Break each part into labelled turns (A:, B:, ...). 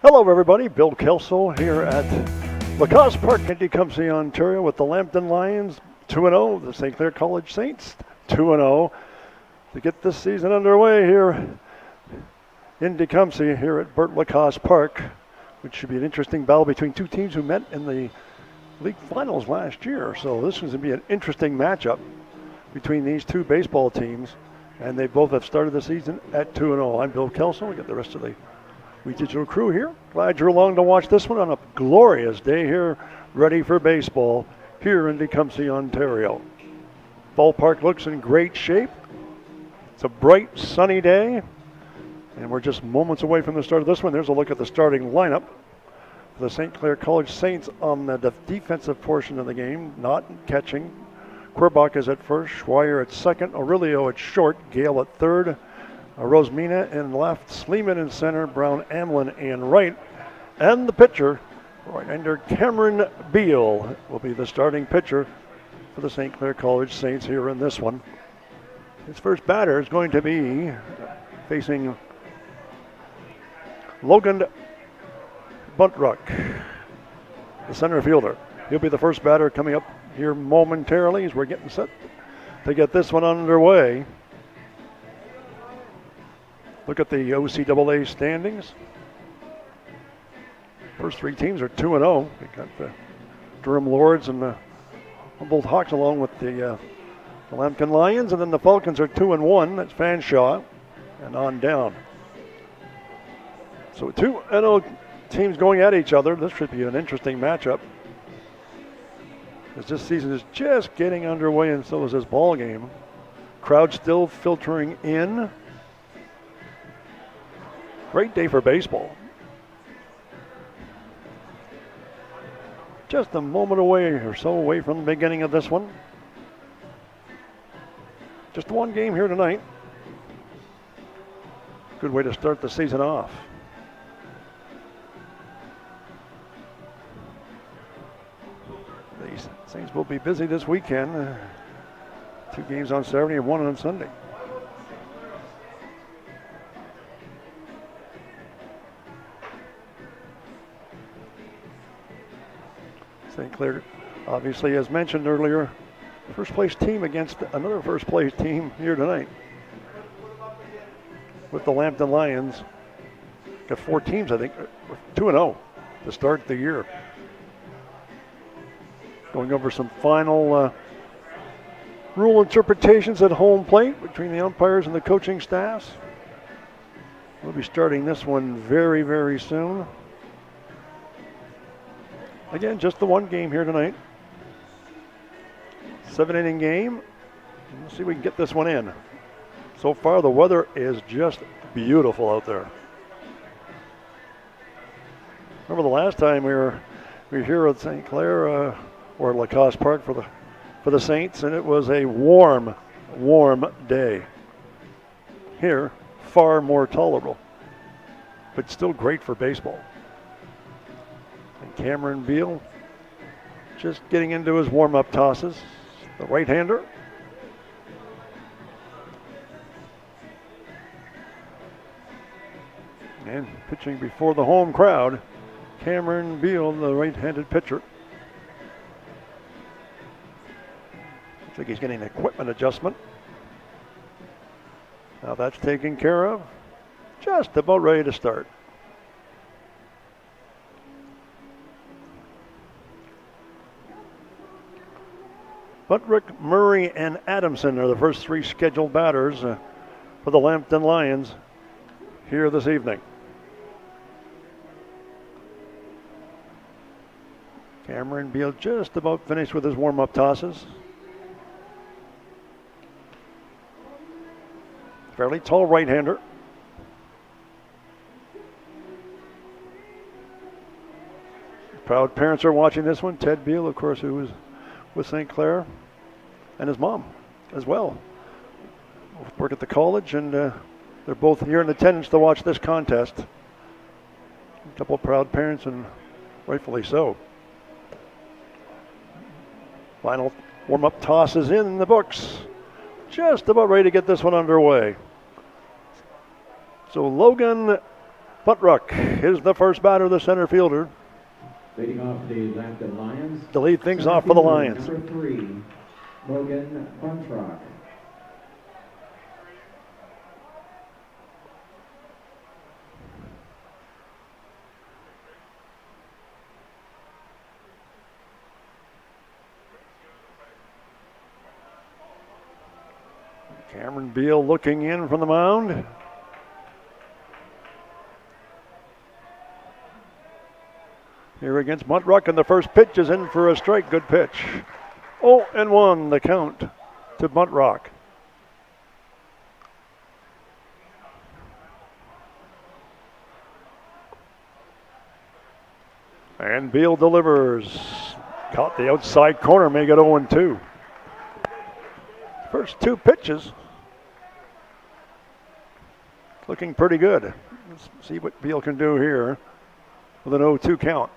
A: Hello everybody, Bill Kelso here at Lacoste Park in Tecumseh, Ontario with the Lambton Lions 2-0, the St. Clair College Saints 2-0 to get this season underway here in Tecumseh here at Bert Lacoste Park, which should be an interesting battle between two teams who met in the league finals last year. So this is going to be an interesting matchup between these two baseball teams, and they both have started the season at 2-0. I'm Bill Kelso. We got the rest of the We Digital crew here. Glad you're along to watch this one on a glorious day here, ready for baseball here in Tecumseh, Ontario. Ballpark looks in great shape. It's a bright, sunny day, and we're just moments away from the start of this one. There's a look at the starting lineup for the St. Clair College Saints on the defensive portion of the game, not catching. Querbach is at first, Schweier at second, Aurelio at short, Gale at third, Rosemina in left, Sleeman in center, Brown Amlin in right. And the pitcher, right-hander Cameron Beal, will be the starting pitcher for the St. Clair College Saints here in this one. His first batter is going to be facing Logan Buntrock, the center fielder. He'll be the first batter coming up here momentarily as we're getting set to get this one underway. Look at the OCAA standings. First three teams are 2-0. We got the Durham Lords and the Humboldt Hawks along with the Lambton Lions, and then the Falcons are 2-1. That's Fanshawe and on down. So 2-0 teams going at each other. This should be an interesting matchup, as this season is just getting underway, and so is this ball game. Crowd still filtering in. Great day for baseball. Just a moment away or so away from the beginning of this one. Just one game here tonight. Good way to start the season off. The Saints will be busy this weekend. 2 games on Saturday and 1 on Sunday. St. Clair, obviously, as mentioned earlier, first place team against another first place team here tonight with the Lambton Lions. Got 4 teams, I think, 2-0 to start the year. Going over some final rule interpretations at home plate between the umpires and the coaching staffs. We'll be starting this one very, very soon. Again, just the one game here tonight. 7-inning game. Let's see if we can get this one in. So far, the weather is just beautiful out there. Remember the last time we were here at St. Clair or Lacoste Park for the Saints, and it was a warm day. Here, far more tolerable, but still great for baseball. And Cameron Beal just getting into his warm-up tosses. The right-hander. And pitching before the home crowd, Cameron Beal, the right-handed pitcher. Looks like he's getting an equipment adjustment. Now that's taken care of. Just about ready to start. Buttrick, Murray, and Adamson are the first 3 scheduled batters for the Lambton Lions here this evening. Cameron Beal just about finished with his warm-up tosses. Fairly tall right-hander. Proud parents are watching this one. Ted Beal, of course, who was with St. Clair, and his mom as well. Both work at the college, and they're both here in attendance to watch this contest. A couple of proud parents, and rightfully so. Final warm-up toss is in the books. Just about ready to get this one underway. So Logan Buttruck is the first batter, the center fielder.
B: Leading off the Lambton Lions.
A: To lead things off for the Lions.
B: Number 3, Logan Buttruck.
A: Cameron Beal looking in from the mound. Here against Buttruck, and the first pitch is in for a strike. Good pitch. 0-1 the count to Buttruck. And Beal delivers. Caught the outside corner, make it 0-2. First 2 pitches. Looking pretty good. Let's see what Beal can do here with an 0-2 count.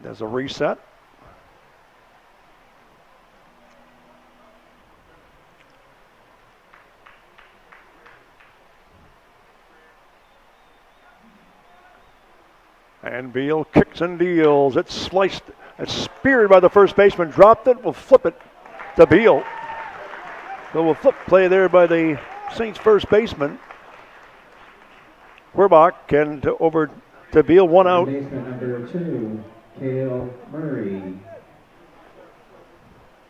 A: There's a reset. And Beal kicks and deals. It's sliced. It's speared by the first baseman. Dropped it. We'll flip it to Beal. So we'll flip play there by the Saints first baseman. Werbach and over to Beal. 1 out.
B: Baseman number 2, Cale Murray.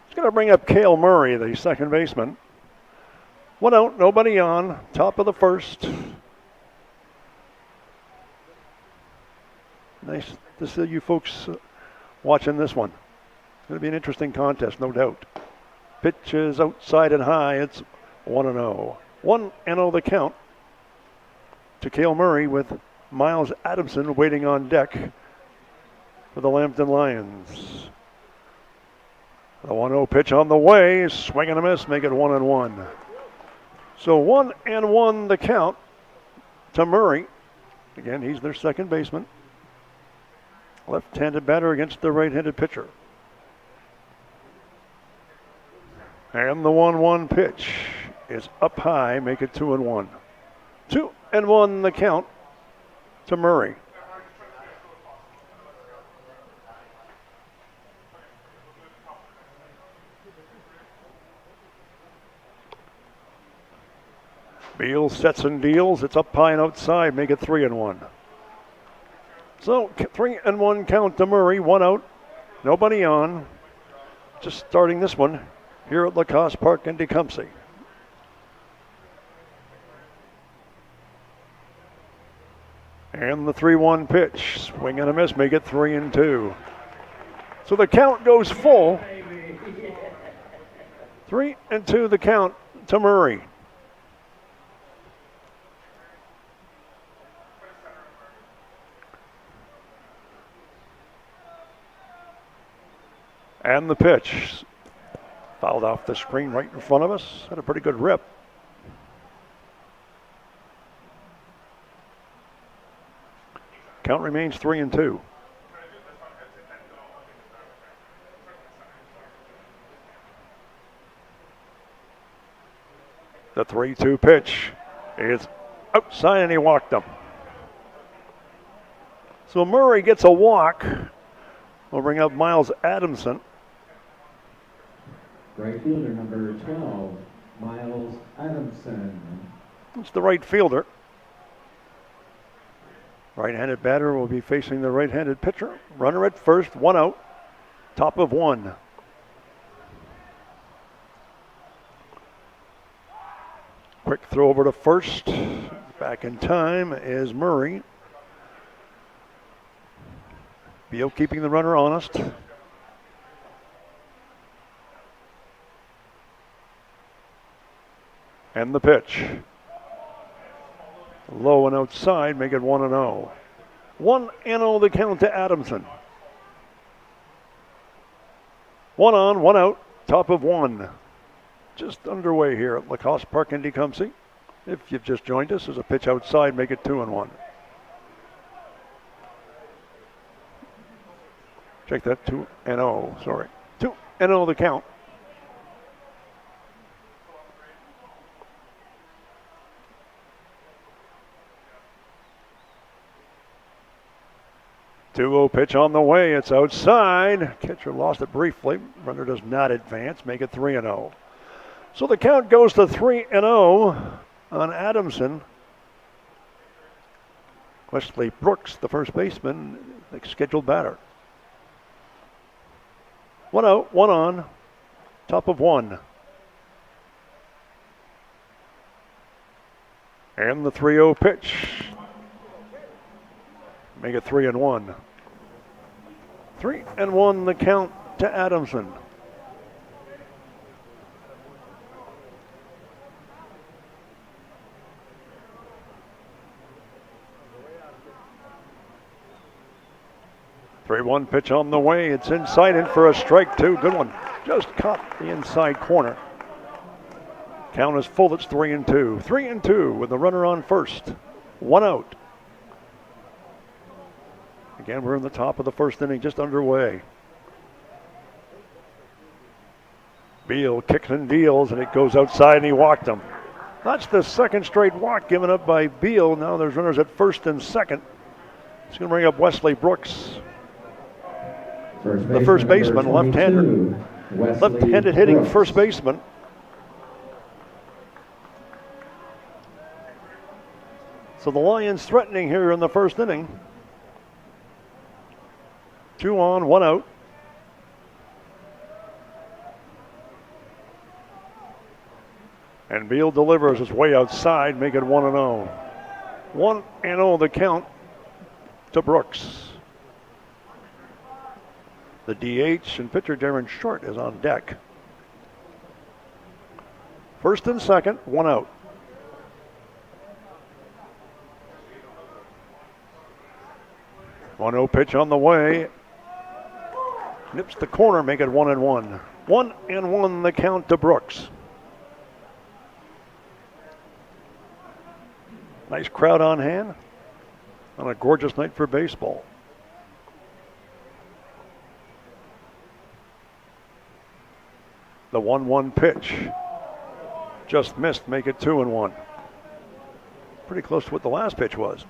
A: He's going to bring up Cale Murray, the second baseman. 1 out, nobody on. Top of the first. Nice to see you folks watching this one. It's going to be an interesting contest, no doubt. Pitch is outside and high. It's 1-0. 1-0 the count to Cale Murray with Miles Adamson waiting on deck for the Lambton Lions. The 1-0 pitch on the way. Swing and a miss. Make it 1-1. So 1-1 the count to Murray. Again, he's their second baseman. Left-handed batter against the right-handed pitcher. And the 1-1 pitch is up high, make it 2-1. 2-1 the count to Murray. Beal sets and deals. It's up high and outside, make it 3-1. So 3-1 count to Murray, 1 out, nobody on. Just starting this one here at Lacoste Park in Tecumseh. And the 3-1 pitch, swing and a miss, make it 3-2. So the count goes full. 3-2 the count to Murray. And the pitch, fouled off the screen right in front of us. Had a pretty good rip. Count remains 3-2. The 3-2 pitch is outside and he walked him. So Murray gets a walk. We'll bring up Miles Adamson.
B: Right fielder number 12, Miles Adamson.
A: It's the right fielder. Right-handed batter will be facing the right-handed pitcher. Runner at first, 1 out, top of 1. Quick throw over to first. Back in time is Murray. Beal keeping the runner honest. And the pitch. Low and outside, make it 1-0. 1-0 the count to Adamson. 1 on, 1 out, top of 1. Just underway here at Lacoste Park in Tecumseh. If you've just joined us, there's a pitch outside, make it 2-1. Check that, 2-0, sorry. 2-0 the count. 2-0 pitch on the way. It's outside. Catcher lost it briefly. Runner does not advance. Make it 3-0. So the count goes to 3-0 on Adamson. Wesley Brooks, the first baseman, the scheduled batter. 1 out, 1 on, top of 1. And the 3-0 pitch. Make it 3-1. 3-1 the count to Adamson. The 3-1 pitch on the way. It's inside in for a strike, too. Good one. Just caught the inside corner. Count is full. It's 3-2. 3-2 with the runner on first. 1 out. Again, we're in the top of the first inning, just underway. Beal kicks and deals, and it goes outside, and he walked him. That's the second straight walk given up by Beal. Now there's runners at first and second. He's going to bring up Wesley Brooks. The first baseman, left-hander. Left-handed hitting first baseman. So the Lions threatening here in the first inning. 2 on, 1 out. And Beal delivers his way outside, make it 1-0. 1-0 the count to Brooks. The DH and pitcher Darren Short is on deck. First and second, 1 out. One 0 pitch on the way. Nips the corner, make it 1-1. 1-1 the count to Brooks. Nice crowd on hand on a gorgeous night for baseball. The 1-1 pitch. Just missed, make it 2-1. Pretty close to what the last pitch was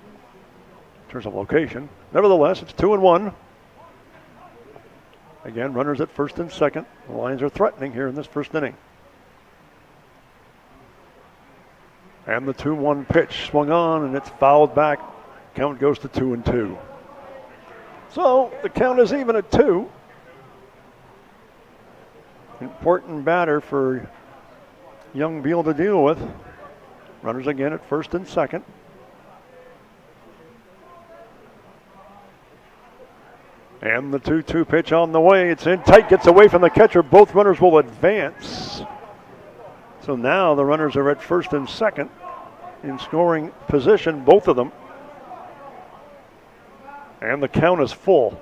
A: in terms of location. Nevertheless, it's 2-1. Again, runners at first and second. The Lions are threatening here in this first inning. And the 2-1 pitch swung on, and it's fouled back. Count goes to 2-2. So the count is even at 2. Important batter for young Beal to deal with. Runners again at first and second. And the 2-2 pitch on the way. It's in tight, gets away from the catcher. Both runners will advance. So now the runners are at first and second in scoring position, both of them. And the count is full.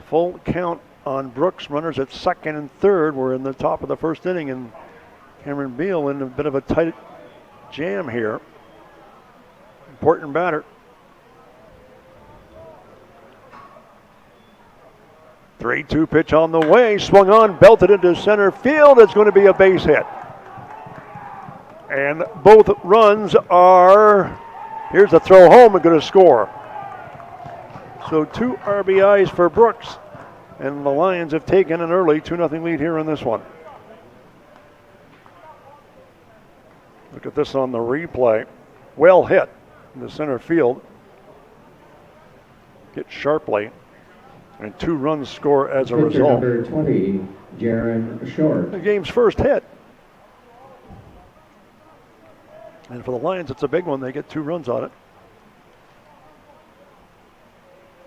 A: Full count on Brooks. Runners at second and third. We're in the top of the first inning, and Cameron Beal in a bit of a tight jam here. Important batter. 3-2 pitch on the way. Swung on, belted into center field. It's going to be a base hit. And both runs are, here's a throw home and going to score. So 2 RBIs for Brooks. And the Lions have taken an early 2-0 lead here in this one. Look at this on the replay. Well hit in the center field. Hit sharply. And 2 runs score as a result.
B: Number 20, Darren Short.
A: The game's first hit. And for the Lions, it's a big one. They get 2 runs on it.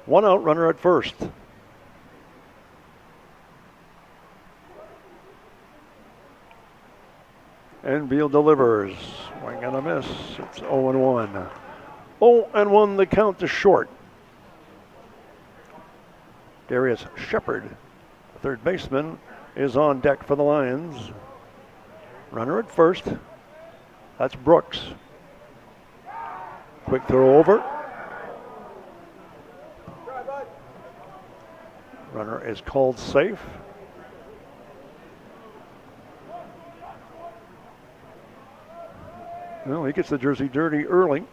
A: 1 out, runner at first. And Beal delivers. Swing and a miss. It's 0-1. 0-1 the count to Short. Darius Shepard, third baseman, is on deck for the Lions. Runner at first. That's Brooks. Quick throw over. Runner is called safe. Well, he gets the jersey dirty early.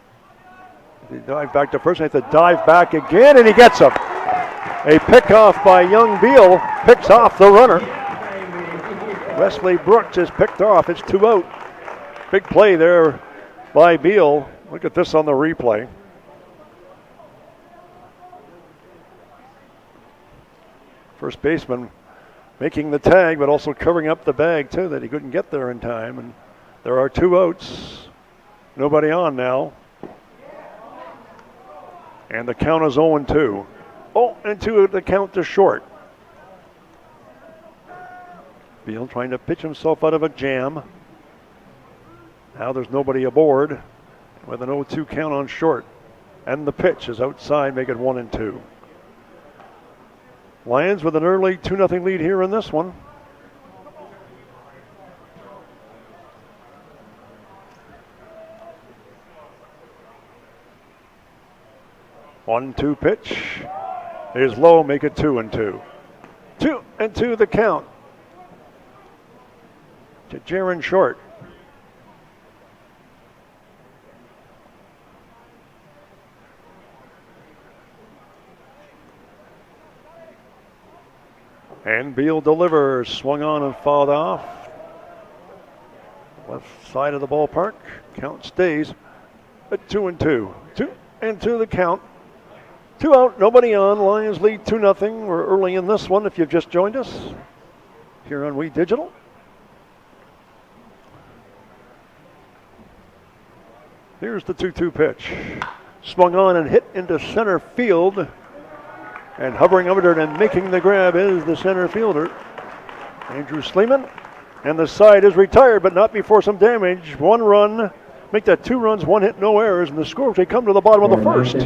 A: He dive back to first, he has to dive back again, and he gets him. A pickoff by young Beal picks off the runner. Wesley Brooks is picked off. It's 2 out. Big play there by Beal. Look at this on the replay. First baseman making the tag, but also covering up the bag, too, that he couldn't get there in time. And there are 2 outs. Nobody on now. And the count is 0-2. 0-2 the count to short. Beal trying to pitch himself out of a jam. Now there's nobody aboard with an 0-2 count on short. And the pitch is outside, make it 1-2. Lions with an early 2-0 lead here in this one. One-two pitch is low, make it 2-2. 2-2 the count to Jaron Short. And Beal delivers, swung on and fouled off. Left side of the ballpark, count stays at 2-2. 2-2 the count. 2 out, nobody on. Lions lead 2-0. We're early in this one if you've just joined us here on We Digital. Here's the 2-2 pitch. Swung on and hit into center field. And hovering over it and making the grab is the center fielder, Andrew Sleeman. And the side is retired, but not before some damage. 1 run. Make that 2 runs, 1 hit, no errors, and the score they come to the bottom of the first. It's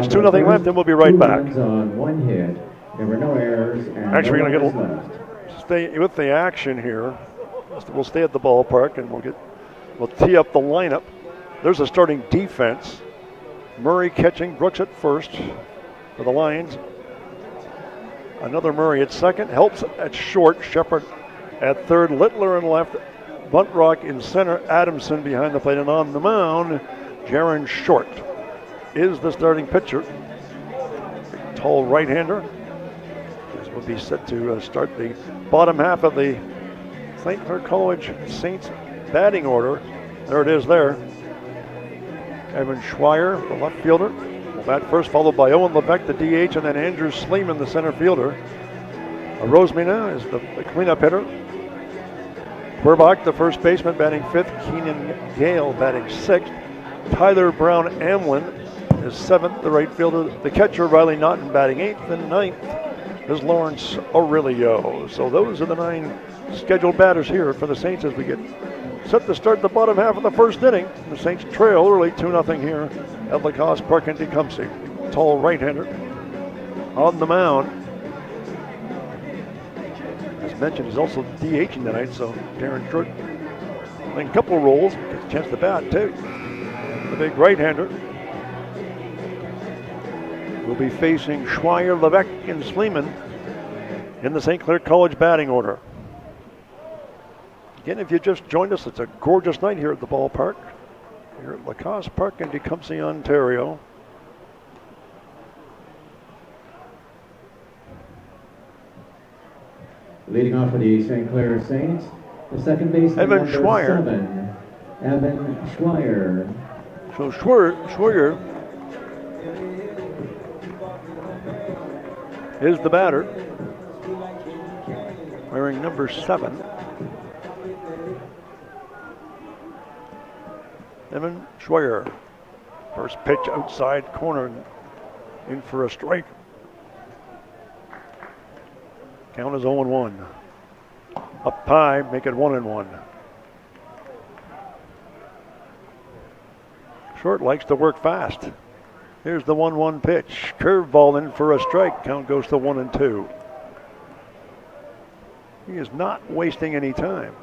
A: 2-0 Lambton. We'll be right back.
B: On 1 hit, there were no errors. And
A: actually, we're going to stay with the action here. We'll stay at the ballpark and we'll tee up the lineup. There's a starting defense. Murray catching, Brooks at first for the Lions. Another Murray at second, helps at short, Shepard at third, Littler in left, Buntrock in center, Adamson behind the plate, and on the mound, Jaron Short is the starting pitcher. Big, tall right-hander. This will be set to start the bottom half of the St. Clair College Saints batting order. There it is there. Evan Schweier, the left fielder, will bat first, followed by Owen Levesque, the DH, and then Andrew Sleeman, the center fielder. Rosemena is the cleanup hitter. Burbach, the first baseman, batting fifth. Keenan Gale batting sixth. Tyler Brown Amlin is seventh, the right fielder. The catcher, Riley Naughton, batting eighth. And ninth is Lawrence Aurelio. So those are the 9 scheduled batters here for the Saints as we get set to start the bottom half of the first inning. The Saints trail early 2-0 here at Lacoste Park in Tecumseh. Tall right-hander on the mound. As mentioned, he's also DHing tonight, so Darren Short playing a couple roles, gets a chance to bat too. The big right-hander will be facing Schweier, Levesque, and Sleeman in the St. Clair College batting order. Again, if you just joined us, it's a gorgeous night here at the ballpark, here at Lacoste Park in Tecumseh, Ontario.
B: Leading off for the St. Clair Saints, the second baseman,
A: Evan
B: number
A: Schweier.
B: 7, Evan Schweier.
A: So Schweier is the batter, wearing number 7. Evan Schweier. First pitch outside corner, in for a strike. Count is 0-1. Up high, make it 1-1. Short likes to work fast. Here's the 1-1 pitch. Curveball in for a strike. Count goes to 1-2. He is not wasting any time.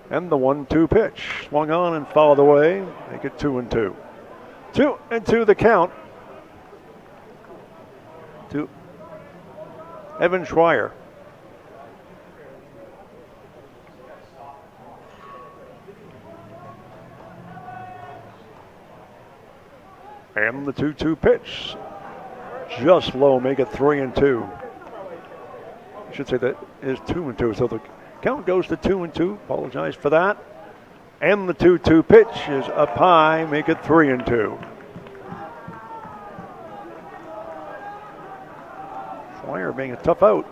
A: And the 1-2 pitch. Swung on and fouled away. Make it 2-2. 2-2 the count to Evan Schweier. And the 2-2 pitch. Just low, make it 3-2. I should say that is 2-2. So the count goes to 2-2. Apologize for that. And the 2-2 pitch is up high, make it 3-2. Clair being a tough out.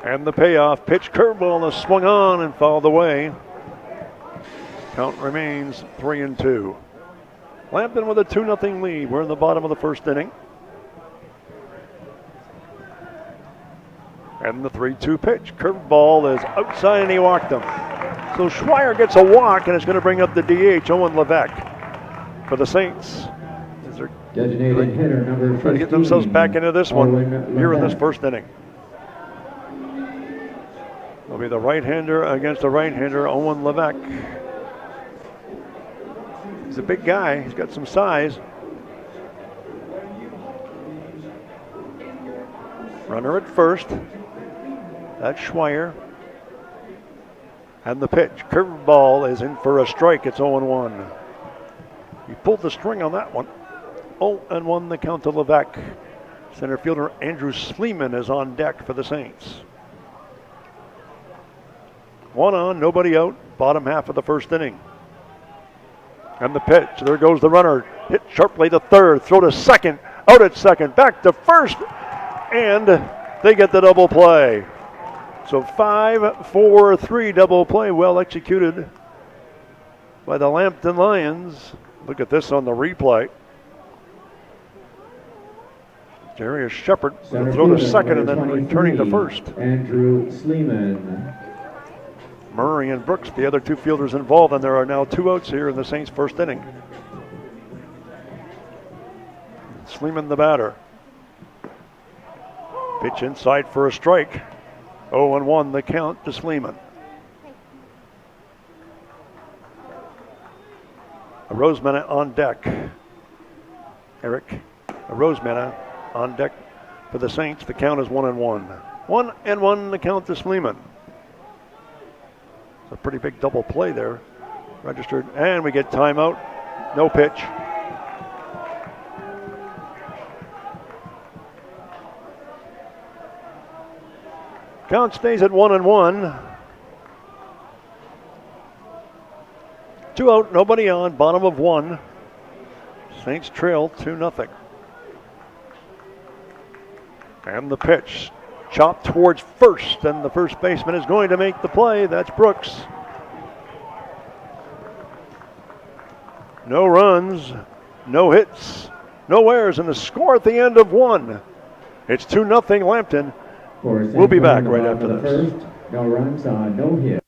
A: And the payoff pitch, curveball is swung on and fouled away. Count remains 3-2. Lambton with a 2-0 lead. We're in the bottom of the first inning. And the 3-2 pitch. Curveball is outside and he walked him. So Schweier gets a walk and it's going to bring up the DH, Owen Levesque, for the Saints.
B: Designated hitter number 15.
A: Trying to get themselves back into this one here in this first inning. It'll be the right-hander against the right-hander, Owen Levesque. He's a big guy. He's got some size. Runner at first. That's Schweier. And the pitch. Curveball is in for a strike. It's 0-1. He pulled the string on that one. 0-1 the count to Levesque. Center fielder Andrew Sleeman is on deck for the Saints. 1 on, nobody out. Bottom half of the first inning. And the pitch. There goes the runner. Hit sharply to third. Throw to second. Out at second. Back to first. And they get the double play. So 5-4-3 double play. Well executed by the Lambton Lions. Look at this on the replay. Darius Shepard will throw to second and then returning to first.
B: Andrew Sleeman.
A: Murray and Brooks, the other two fielders involved, and there are now 2 outs here in the Saints' first inning. Sleeman the batter. Pitch inside for a strike. 0-1 the count to Sleeman. A Rosemena on deck. Eric, a Rosemena on deck for the Saints. The count is 1-1. 1-1 the count to Sleeman. A pretty big double play there. Registered. And we get timeout. No pitch. Count stays at 1-1. 2 out, nobody on, bottom of 1. Saints trail 2-0. And the pitch. Chopped towards first, and the first baseman is going to make the play. That's Brooks. No runs, no hits, no errors, and the score at the end of 1. It's 2-0 Lambton. We'll be back right after this.
B: First, no runs, no hits.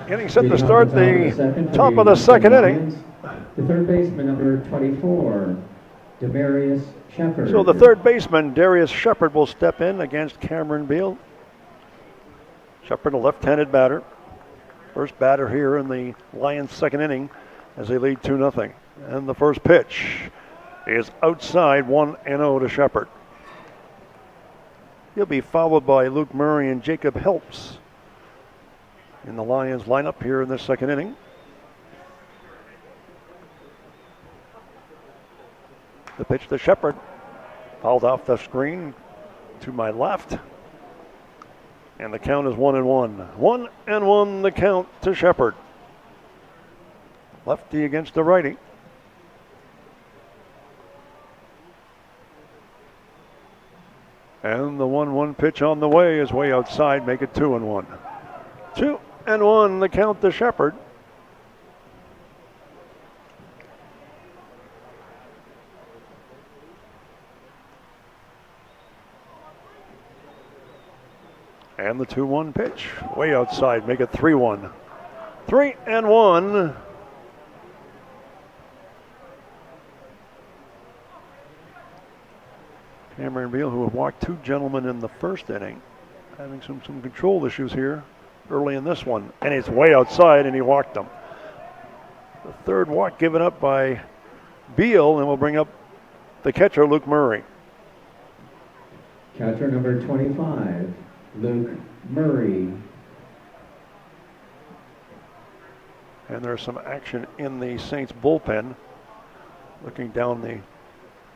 A: Getting set to start the top of the second inning.
B: The third baseman, number 24, Demarius Shepard.
A: So the third baseman, Darius Shepard, will step in against Cameron Beal. Shepard, a left-handed batter. First batter here in the Lions' second inning as they lead 2-0. And the first pitch is outside, 1-0 to Shepard. He'll be followed by Luke Murray and Jacob Helps in the Lions lineup here in this second inning. The pitch to Shepard. Fouled off the screen to my left. And the count is 1-1. 1-1 the count to Shepard. Lefty against the righty. And the 1-1 pitch on the way is way outside, make it 2-1. 2-1 the count to Shepard. And the 2-1 pitch, way outside, make it 3-1. 3-1. Cameron Beal, who have walked two gentlemen in the first inning, having some control issues here early in this one. And it's way outside, and he walked them. The third walk given up by Beal, and we'll bring up the catcher, Luke Murray.
B: Catcher number 25, Luke Murray.
A: And there's some action in the Saints bullpen. Looking down the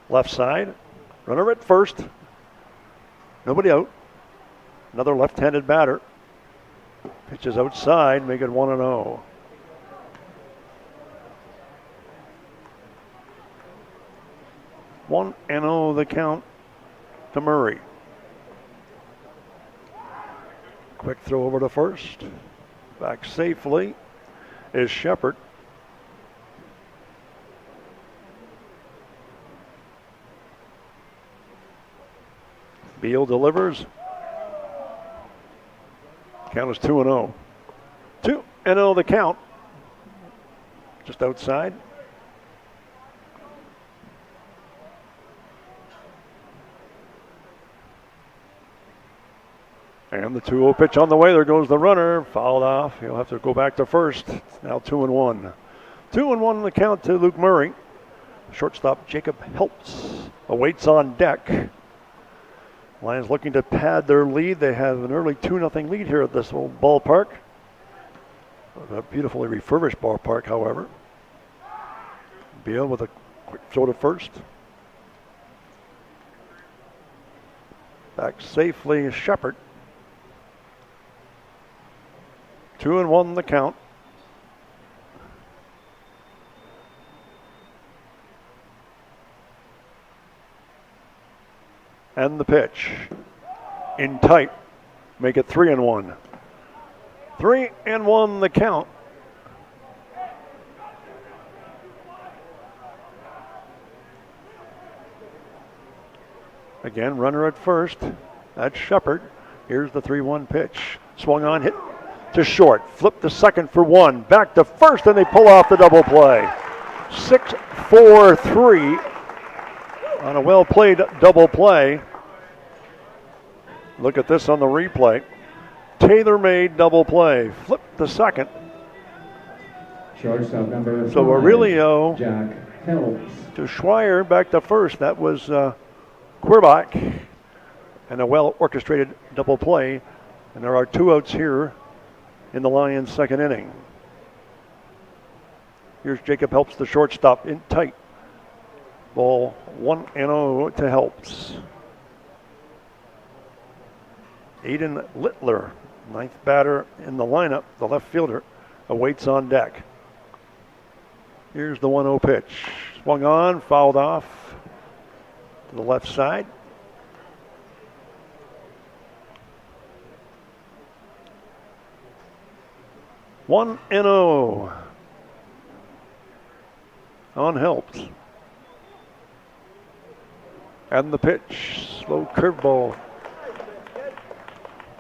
A: left side. Runner at first. Nobody out. Another left-handed batter. Pitches outside, make it 1-0. One and 0 the count to Murray. Quick throw over to first. Back safely is Shepard. Beal delivers. Count is 2-0. 2-0 the count. Just outside. And the 2-0 pitch on the way. There goes the runner. Fouled off. He'll have to go back to first. It's now 2-1. 2-1 the count to Luke Murray. Shortstop Jacob Helps awaits on deck. Lions looking to pad their lead. They have an early 2-0 lead here at this old ballpark. A beautifully refurbished ballpark, however. Beal with a quick throw to first. Back safely is Shepard. 2-1 the count. And the pitch. In tight. Make it 3-1. 3-1 the count. Again, runner at first. That's Shepard. Here's the 3-1 pitch. Swung on, hit to short. Flip to second for one. Back to first, and they pull off the double play. 6-4-3 on a well-played double play. Look at this on the replay. Tailor-made double play. Flip to second.
B: Shortstop number
A: So
B: 5,
A: Aurelio
B: Jack Helps.
A: to Schweier, back to first. That was Querbach. And a well-orchestrated double play. And there are 2 outs here in the Lions' second inning. Here's Jacob Helps, the shortstop, in tight. Ball 1-0 to Helps. Aiden Littler, 9th batter in the lineup, the left fielder, awaits on deck. Here's the 1-0 pitch. Swung on, fouled off to the left side. One and 0 on Helps. And the pitch, slow curveball.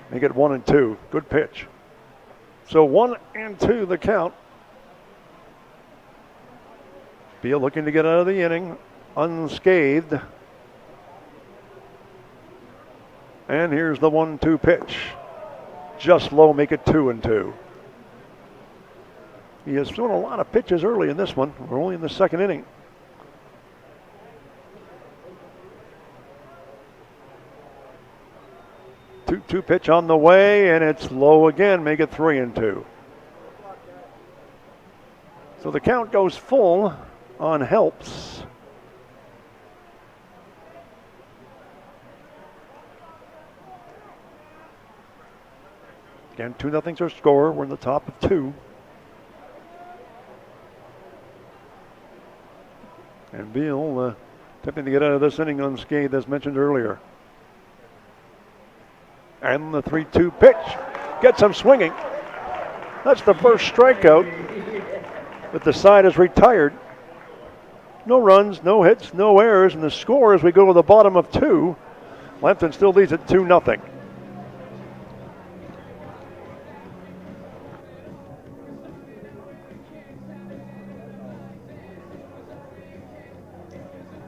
A: Make it 1-2. Good pitch. So 1-2 the count. Beal looking to get out of the inning unscathed. And here's the 1-2 pitch. Just low, make it 2-2. He has thrown a lot of pitches early in this one. We're only in the second inning. 2-2 pitch on the way, and it's low again. Make it 3-2. So the count goes full on Helps. Again, 2-0's our score. We're in the top of 2. And Beal attempting to get out of this inning unscathed, as mentioned earlier. And the 3-2 pitch gets him swinging. That's the first strikeout, but the side is retired. No runs, no hits, no errors, and the score as we go to the bottom of 2. Lambton still leads at 2-0.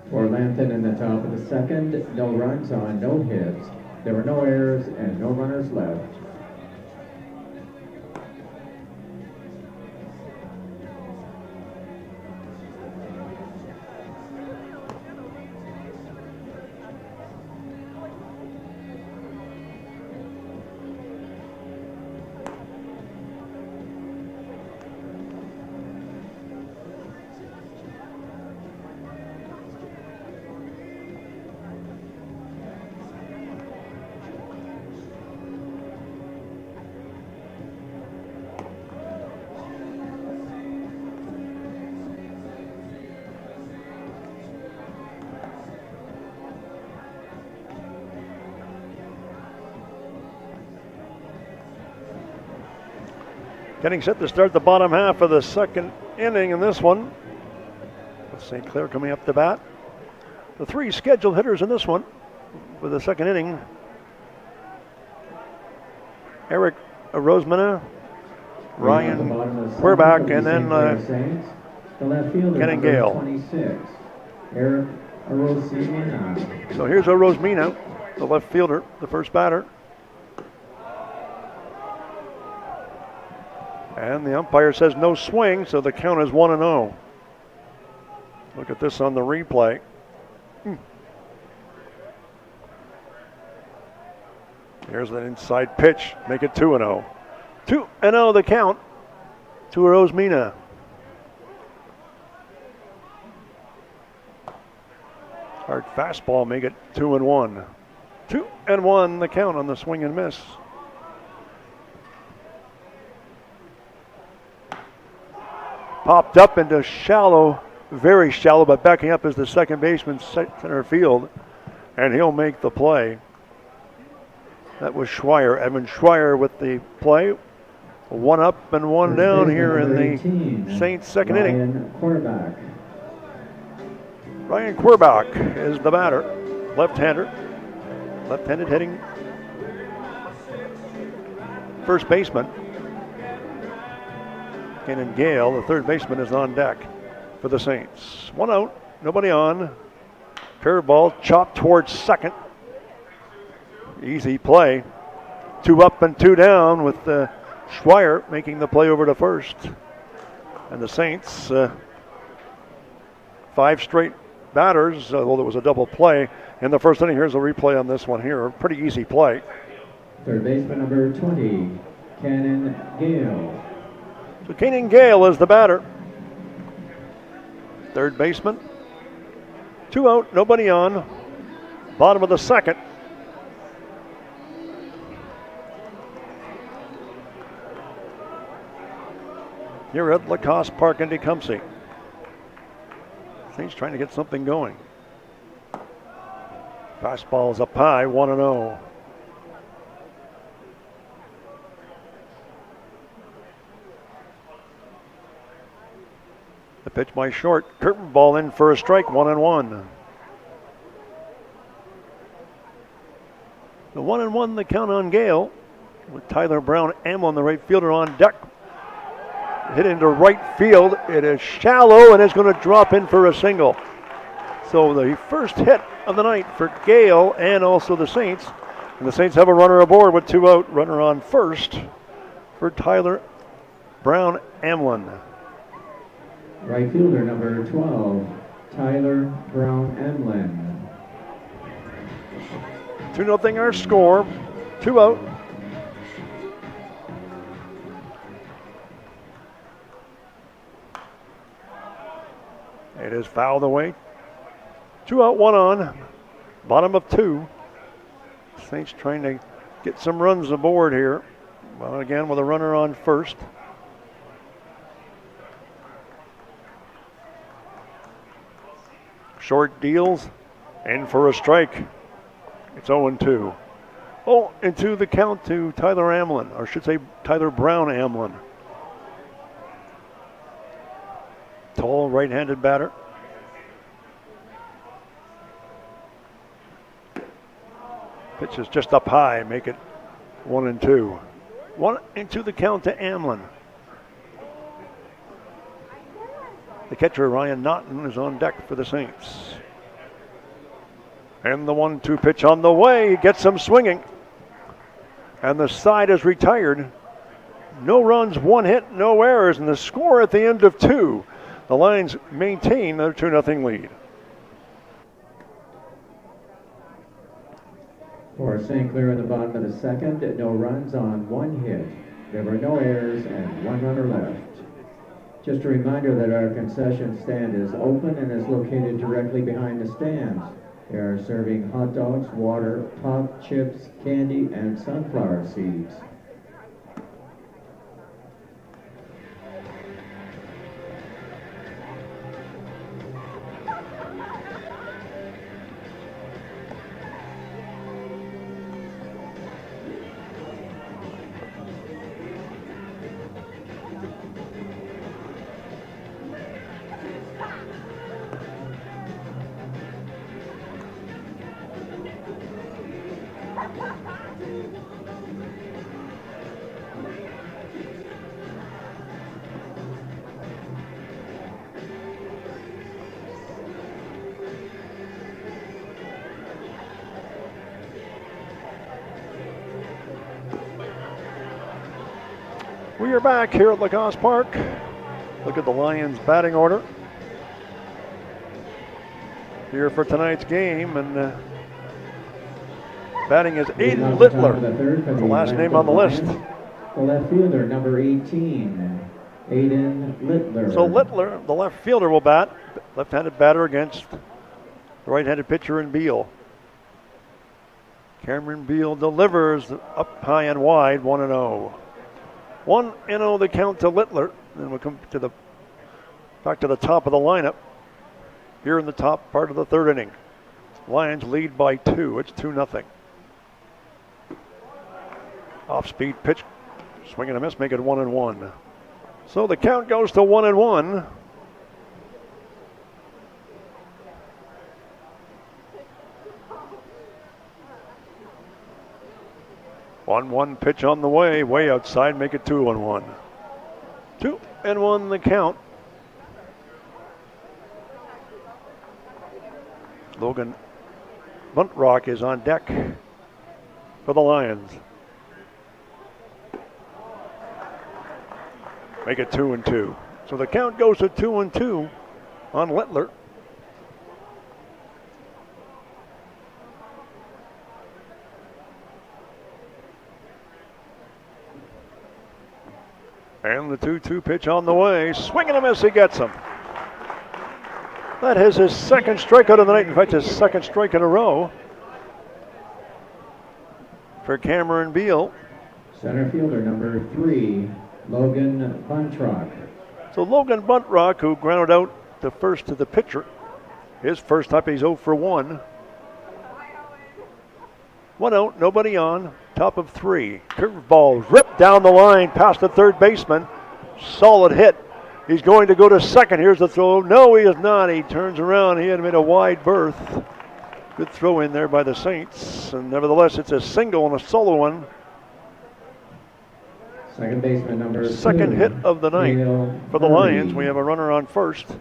B: For Lambton in the top of the second, no runs on no hits. There were no errors and no runners left.
A: Getting set to start the bottom half of the second inning in this one. With St. Clair coming up to bat. The 3 scheduled hitters in this one for the second inning. Eric Rosemena, Ryan Quirback, and then
B: the left fielder,
A: Ken and Gale.
B: 26, Eric Rosemena.
A: So here's Rosemena, the left fielder, the first batter. And the umpire says no swing, so the count is 1-0. Look at this on the replay. Here's an inside pitch, make it 2-0. 2-0 the count to Rosemena. Hard fastball, make it 2-1. 2-1 the count on the swing and miss. Popped up into shallow, very shallow, but backing up is the second baseman, center field, and he'll make the play. That was Schweier, Evan Schweier with the play. 1 up and 1 down here in the Saints second inning. Ryan Quirback is the batter, left-hander, left-handed hitting first baseman. And Gale, the third baseman, is on deck for the Saints. 1 out, nobody on. Curveball chopped towards second. Easy play. 2 up and 2 down with Schweier making the play over to first. And the Saints, 5 straight batters, although there was a double play in the first inning. Here's a replay on this one here. A pretty easy play.
B: Third baseman number 20, Cannon Gale.
A: So Keenan Gale is the batter. Third baseman. 2 out, nobody on. Bottom of the second. Here at Lacoste Park in Tecumseh. Saints trying to get something going. Fastball's up high, 1-0. The pitch by short. Curveball in for a strike, 1-1. The 1-1 the count on Gale. With Tyler Brown, Amlin, the right fielder, on deck. Hit into right field. It is shallow and it's going to drop in for a single. So the first hit of the night for Gale and also the Saints. And the Saints have a runner aboard with 2 out. Runner on first for Tyler Brown, Amlin.
B: Right fielder number 12, Tyler Brown Amlin.
A: 2-0 our score. 2 out. It is fouled away. 2 out, 1 on. Bottom of 2. Saints trying to get some runs aboard here. Well, again with a runner on first. Short deals, in for a strike. It's 0-2. Oh, into the count to Tyler Amlin, or I should say Tyler Brown Amlin. Tall right-handed batter. Pitch is just up high, make it 1-2. 1-2 the count to Amlin. The catcher, Ryan Naughton, is on deck for the Saints. And the 1-2 pitch on the way, gets him swinging. And the side is retired. No runs, one hit, no errors, and the score at the end of 2. The Lions maintain their 2-0 lead.
B: For St. Clair in the bottom of the second, no runs on 1 hit. There were no errors and 1 runner left. Just a reminder that our concession stand is open and is located directly behind the stands. They are serving hot dogs, water, pop, chips, candy, and sunflower seeds.
A: We are back here at Lacoste Park. Look at the Lions batting order here for tonight's game, and batting is Aiden Littler, the last name on the list.
B: The left fielder, number 18, Aiden Littler.
A: So Littler, the left fielder, will bat. Left-handed batter against the right-handed pitcher in Beal. Cameron Beal delivers up high and wide, 1-0. 1-0 the count to Littler. Then we'll come to back to the top of the lineup here in the top part of the third inning. Lions lead by 2. It's 2-0. Off-speed pitch, swing and a miss, make it 1-1. So the count goes to 1-1. One pitch on the way outside, make it 2-1. 2-1 the count. Logan Buntrock is on deck for the Lions. Make it 2-2. So the count goes to 2-2 on Littler. And the 2-2 pitch on the way. Swing and a miss, he gets him. That is his second strikeout of the night. In fact, his second strike in a row for Cameron Beal.
B: Center fielder, number 3, Logan Buntrock.
A: So Logan Buntrock, who grounded out the first to the pitcher. His first up, he's 0 for 1. 1 out, nobody on. Top of 3. Curveball ripped down the line past the third baseman. Solid hit. He's going to go to second. Here's the throw. No, he is not. He turns around. He had made a wide berth. Good throw in there by the Saints. And nevertheless, it's a single and a solo one.
B: Second baseman, number 2.
A: Second hit of the night for the Lions. We have a runner on first. He's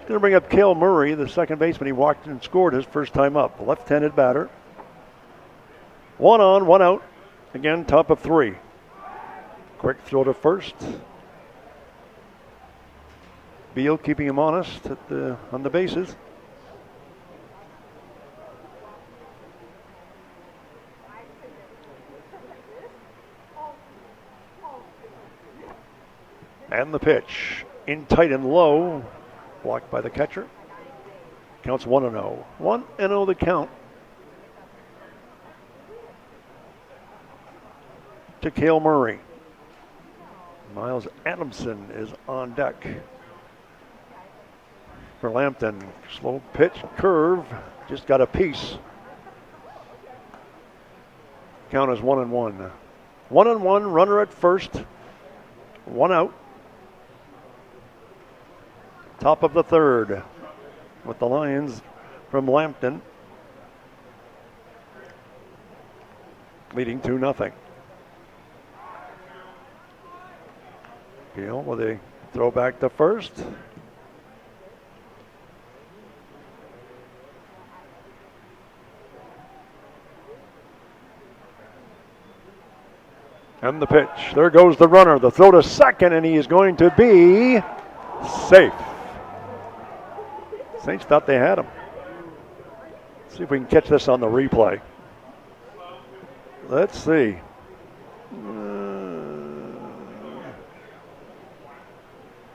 A: going to bring up Cale Murray, the second baseman. He walked and scored his first time up. Left-handed batter. 1 on, 1 out. Again, top of 3. Quick throw to first. Beal keeping him honest on the bases. And the pitch. In tight and low. Blocked by the catcher. Counts 1-0. 1-0 the count to Cale Murray. Miles Adamson is on deck for Lambton. Slow pitch, curve, just got a piece. Count is 1-1. 1-1, runner at first, one out. Top of the third with the Lions from Lambton leading 2-0. Beal with a throw back to first. And the pitch. There goes the runner. The throw to second, and he is going to be safe. Saints thought they had him. Let's see if we can catch this on the replay. Let's see.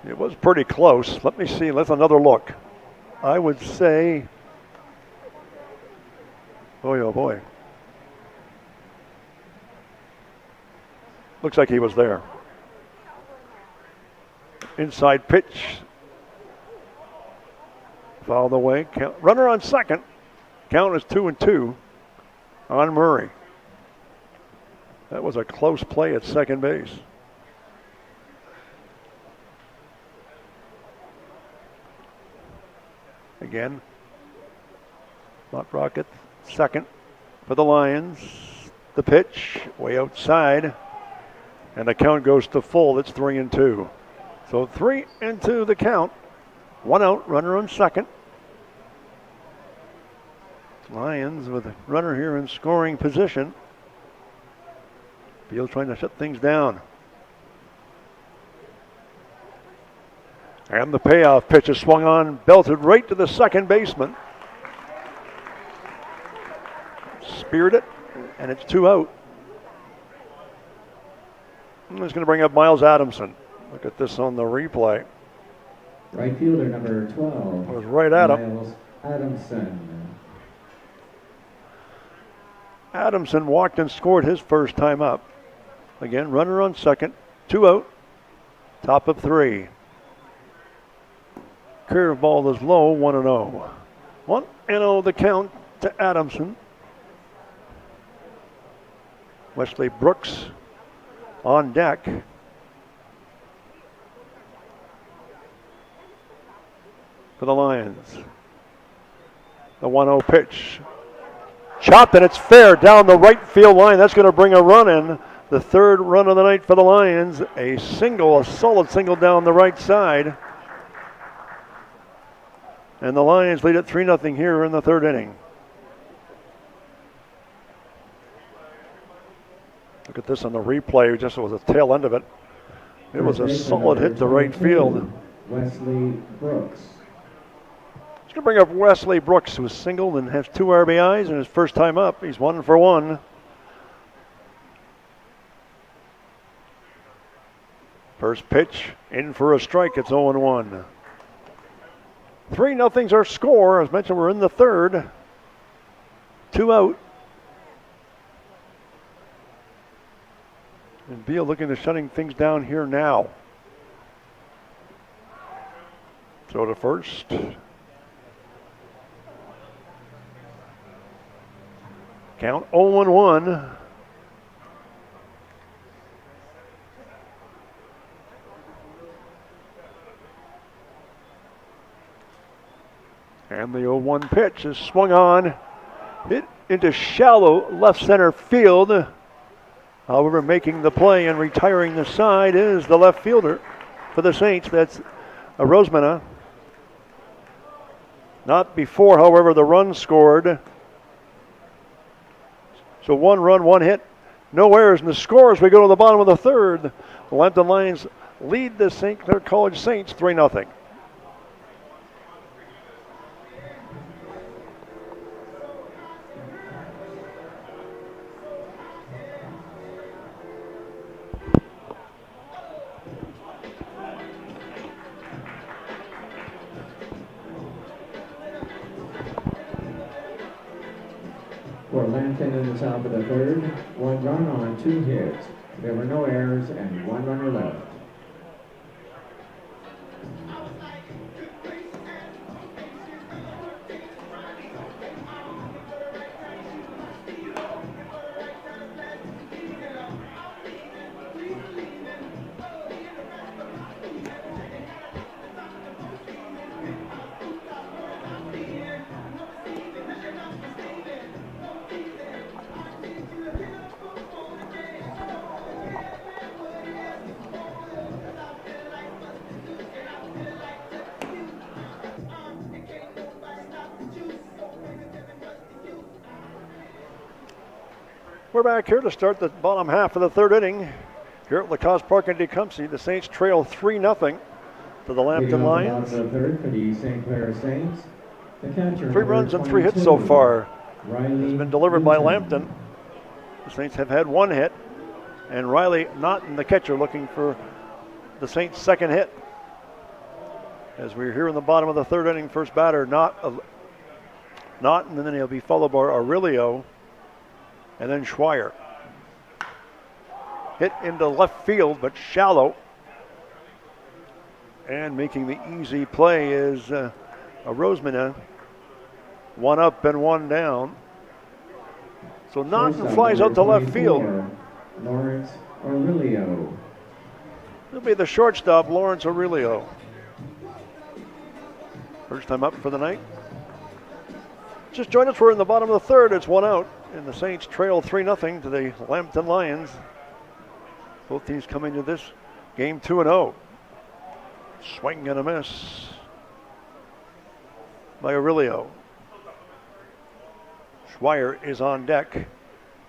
A: It was pretty close. Let me see. Let's another look. I would say, boy, oh boy. Looks like he was there. Inside pitch. Fouled away. Runner on second. Count is 2-2 on Murray. That was a close play at second base. Again, Mott Rocket second for the Lions. The pitch way outside, and the count goes to full. It's 3-2. So 3-2 the count. One out, runner on second. Lions with a runner here in scoring position. Beal trying to shut things down. And the payoff pitch is swung on, belted right to the second baseman. Speared it, and it's 2 out. And it's going to bring up Miles Adamson. Look at this on the replay.
B: Right fielder number 12.
A: It was right at him.
B: Miles Adamson.
A: Adamson walked and scored his first time up. Again, runner on second, 2 out, top of 3. Curveball is low, 1-0. 1-0 the count to Adamson. Wesley Brooks on deck. For the Lions. The 1-0 pitch. Chopped, and it's fair down the right field line. That's going to bring a run in. The third run of the night for the Lions. A solid single down the right side. And the Lions lead it 3-0 here in the third inning. Look at this on the replay. Just was the tail end of it. It was a solid hit to right field.
B: Wesley Brooks.
A: It's going to bring up Wesley Brooks, who was singled and has 2 RBIs in his first time up. He's 1 for 1. First pitch, in for a strike. It's 0-1. 3-0's our score. As mentioned, we're in the third. 2 out. And Beal looking to shutting things down here now. Throw to first. Count 0-1. And the 0-1 pitch is swung on. Hit into shallow left center field. However, making the play and retiring the side is the left fielder for the Saints. That's Rosemana. Not before, however, the run scored. So 1 run, 1 hit, no errors in the score as we go to the bottom of the third. The Lambton Lions lead the St. Clair College Saints 3-0.
B: For Lambton in the top of the third, 1 run on 2 hits. There were no errors and one runner left.
A: We're back here to start the bottom half of the third inning. Here at Lacoste Park in Tecumseh, the Saints trail 3-0 to the Lambton Lions.
B: The third for the St. Clair Saints. The catcher,
A: 3 runs and 3 hits so far. It's been delivered by Lambton. The Saints have had 1 hit, and Riley Naughton, the catcher, looking for the Saints' second hit. As we're here in the bottom of the third inning, first batter, Naughton, and then he'll be followed by Aurelio, and then Schweier. Hit into left field, but shallow. And making the easy play is a Rosemena. 1 up and 1 down. So Naughton flies out to left field.
B: Lawrence Aurelio.
A: It'll be the shortstop, Lawrence Aurelio. First time up for the night. Just join us. We're in the bottom of the third. It's 1 out. And the Saints trail 3-0 to the Lambton Lions. Both teams coming to this game 2-0. Swing and a miss by Aurelio. Schweier is on deck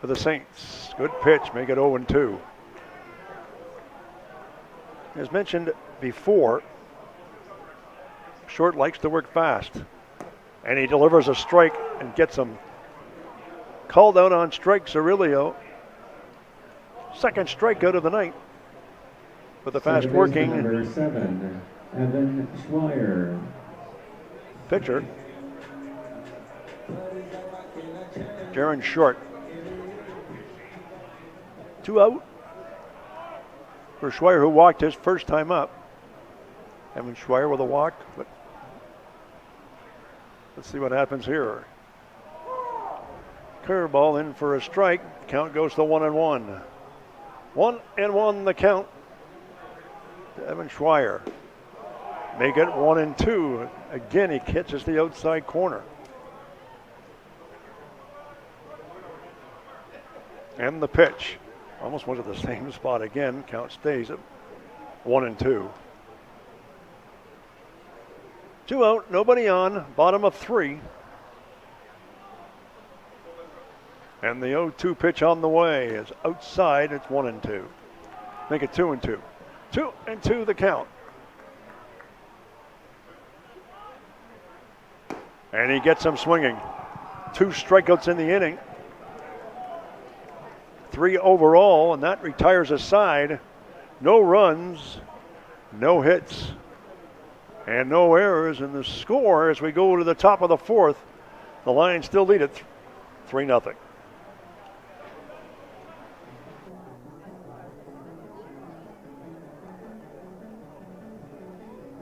A: for the Saints. Good pitch, make it 0-2. As mentioned before, Short likes to work fast. And he delivers a strike and gets him. Called out on strikes, Aurelio. Second strikeout of the night. With the fast working
B: number 7, Evan Schweier.
A: Pitcher, Jaron Short. 2 out for Schweier, who walked his first time up. Evan Schweier with a walk, but let's see what happens here. Curveball in for a strike. Count goes to 1-1. 1-1 the count to Evan Schweier. Make it 1-2. Again, he catches the outside corner. And the pitch. Almost went to the same spot again. Count stays at 1-2. 2 out, nobody on, bottom of 3. And the 0-2 pitch on the way is outside. It's 1-2. Make it 2-2. 2-2 the count. And he gets him swinging. 2 strikeouts in the inning. 3 overall, and that retires a side. No runs, no hits, and no errors. And the score as we go to the top of the 4th, the Lions still lead it 3-0.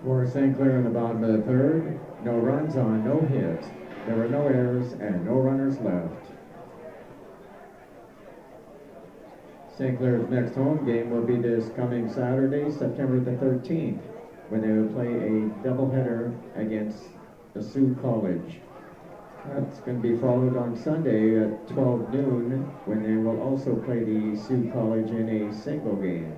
B: For St. Clair in the bottom of the third, no runs on, no hits. There were no errors and no runners left. St. Clair's next home game will be this coming Saturday, September the 13th, when they will play a doubleheader against the Sioux College. That's going to be followed on Sunday at 12 noon, when they will also play the Sioux College in a single game.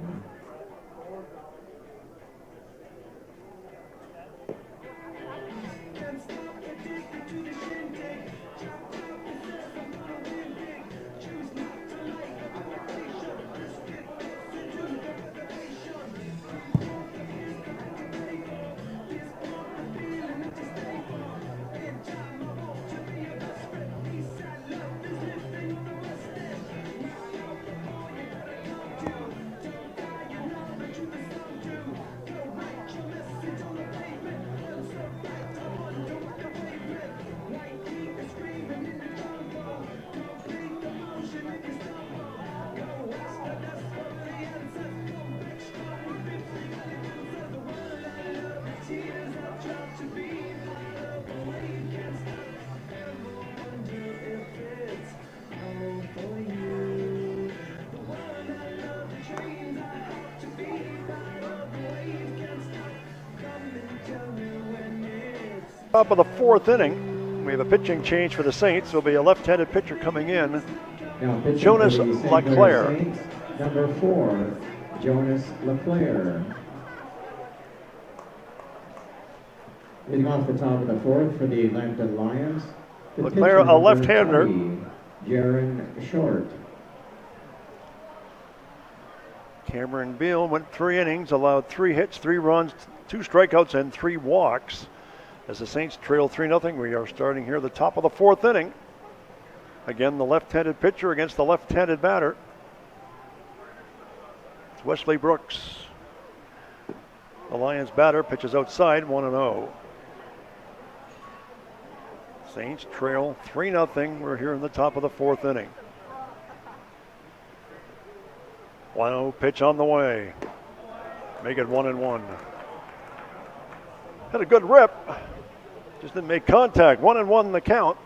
A: Top of the fourth inning, we have a pitching change for the Saints. There'll be a left-handed pitcher coming in,
B: Now pitching
A: Jonas
B: for the St. Clair
A: LeClair.
B: Saints, number 4, Jonas LeClair. Hitting off the top of the fourth for the Lambton Lions, the
A: LeClair,
B: pitcher,
A: a
B: number
A: left-hander.
B: 20, Jaron Short.
A: Cameron Beal went 3 innings, allowed 3 hits, 3 runs, 2 strikeouts, and 3 walks. As the Saints trail 3-0, we are starting here at the top of the fourth inning. Again, the left-handed pitcher against the left-handed batter. It's Wesley Brooks. The Lions batter pitches outside, 1-0. Saints trail 3-0. We're here in the top of the fourth inning. 1-0 pitch on the way. Make it 1-1. Had a good rip. Just didn't make contact. 1-1 the count.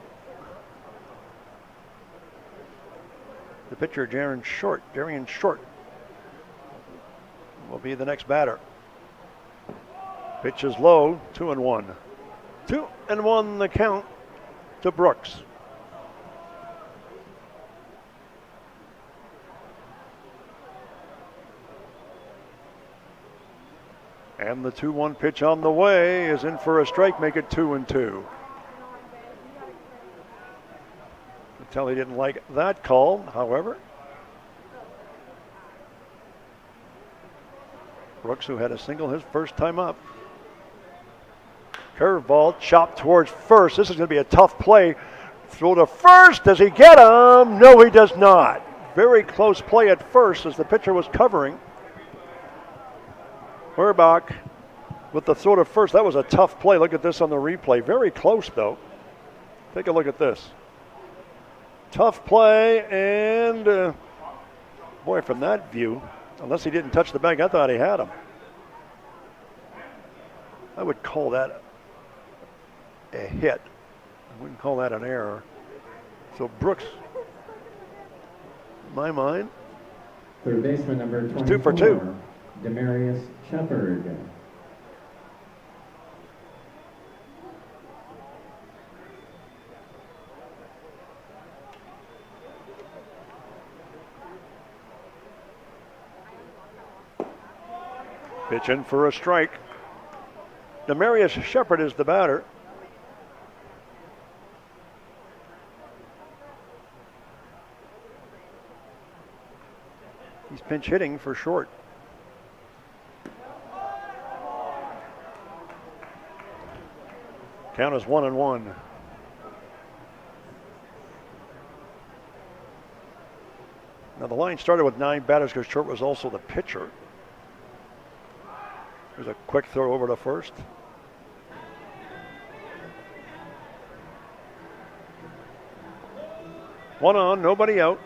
A: The pitcher, Darian Short, will be the next batter. Pitch is low, 2-1. 2-1 the count to Brooks. And the 2-1 pitch on the way is in for a strike, make it 2-2. You can tell he didn't like that call, however. Brooks, who had a single his first time up. Curveball chopped towards first. This is going to be a tough play. Throw to first. Does he get him? No, he does not. Very close play at first as the pitcher was covering. Werbach with the throw to first. That was a tough play. Look at this on the replay. Very close, though. Take a look at this. Tough play, and boy, from that view, unless he didn't touch the bag, I thought he had him. I would call that a hit. I wouldn't call that an error. So Brooks, in my mind,
B: Third baseman number 24,
A: 2 for 2.
B: Demarius Shepard.
A: Pitch in for a strike. Demarius Shepard is the batter. He's pinch hitting for Short. Count is 1-1. Now the line started with 9 batters because Short was also the pitcher. There's a quick throw over to first. One on, nobody out.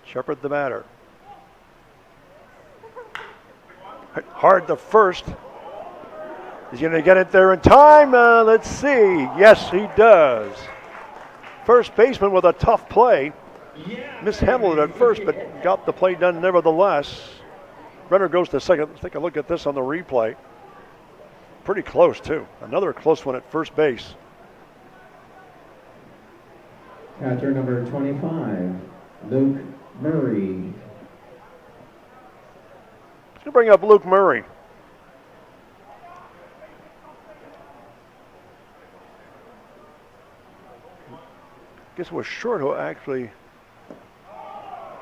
A: Shepard the batter. Hard to first. He's going to get it there in time. Let's see. Yes, he does. First baseman with a tough play. Mishandled it at first, but got the play done nevertheless. Renner goes to second. Let's take a look at this on the replay. Pretty close, too. Another close one at first base.
B: Catcher number 25, Luke Murray.
A: Let's bring up Luke Murray. Guess it was Short who actually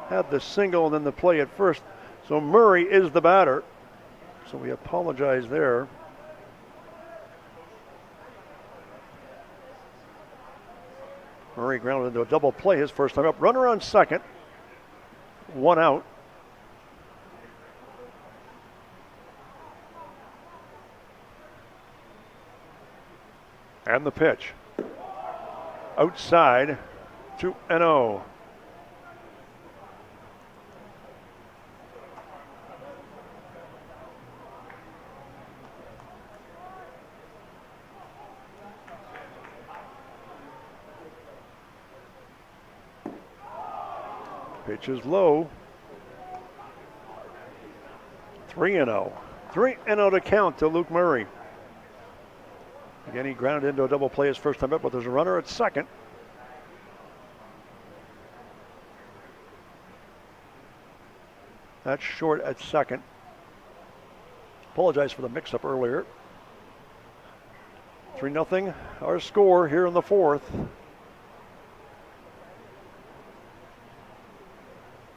A: had the single and then the play at first. So Murray is the batter. So we apologize there. Murray grounded into a double play his first time up. Runner on second. 1 out. And the pitch. Outside, 2-0. Pitch is low, 3-0. 3-0 to count to Luke Murray. Again, he grounded into a double play his first time up, but there's a runner at second. That's short at second. Apologize for the mix-up earlier. 3-0, our score here in the fourth.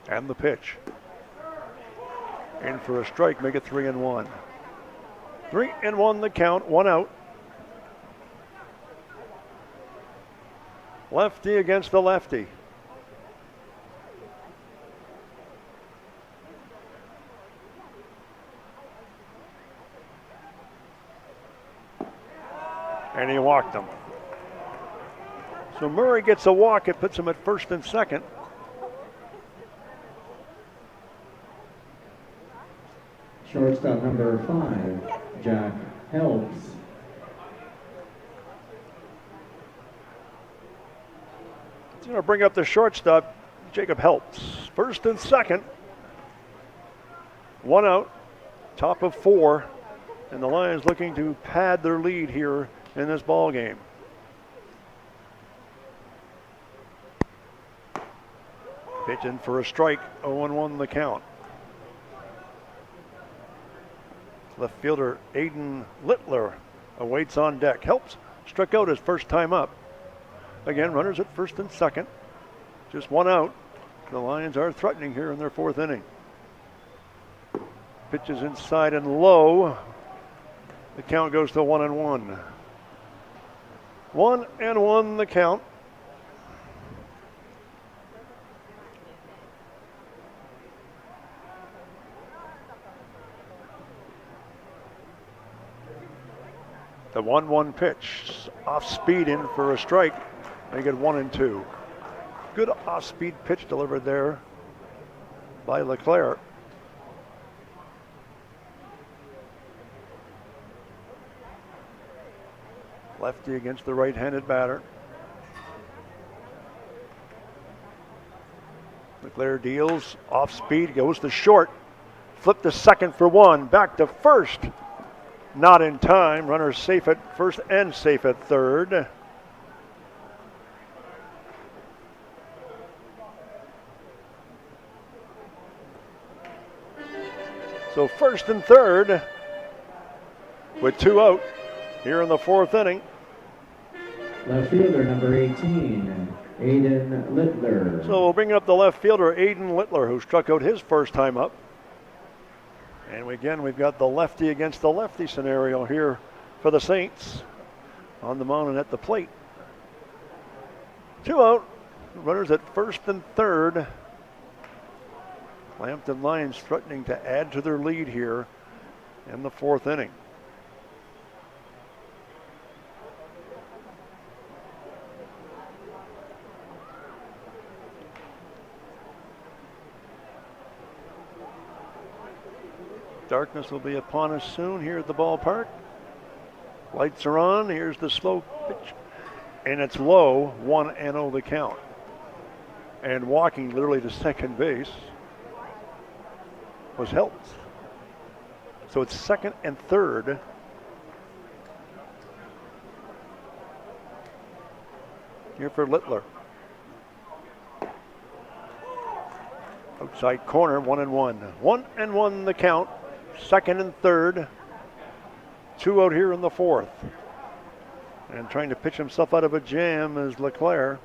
A: And the pitch. In for a strike, make it 3-1. 3-1 the count, 1 out. Lefty against the lefty. And he walked him. So Murray gets a walk. It puts him at first and second.
B: Shortstop number 5, Jack Helps.
A: He's going to bring up the shortstop, Jacob Helps. First and second. 1 out, top of 4. And the Lions looking to pad their lead here in this ball game. Pitch in for a strike, 0-1 the count. Left fielder Aiden Littler awaits on deck. Helps struck out his first time up. Again, runners at first and second. Just 1 out. The Lions are threatening here in their fourth inning. Pitches inside and low. The count goes to 1-1. 1-1 the count. The 1-1 pitch, off speed in for a strike. Make it 1-2. Good off speed pitch delivered there by Clair. Lefty against the right-handed batter. Clair deals, off speed, goes to short. Flip to second for 1, back to first. Not in time. Runner safe at first and safe at third. So first and third with 2 out here in the fourth inning.
B: Left fielder number 18, Aiden Littler.
A: So we'll bring up the left fielder, Aiden Littler, who struck out his first time up. And again, we've got the lefty against the lefty scenario here for the Saints on the mound and at the plate. 2 out, runners at first and third. Lambton Lions threatening to add to their lead here in the fourth inning. Darkness will be upon us soon here at the ballpark. Lights are on. Here's the slow pitch. And it's low, 1-0 the count. And walking literally to second base was Helps. So it's second and third. Here for Littler. Outside corner, 1-1. 1-1 the count. Second and third. 2 out here in the fourth. And trying to pitch himself out of a jam is Clair.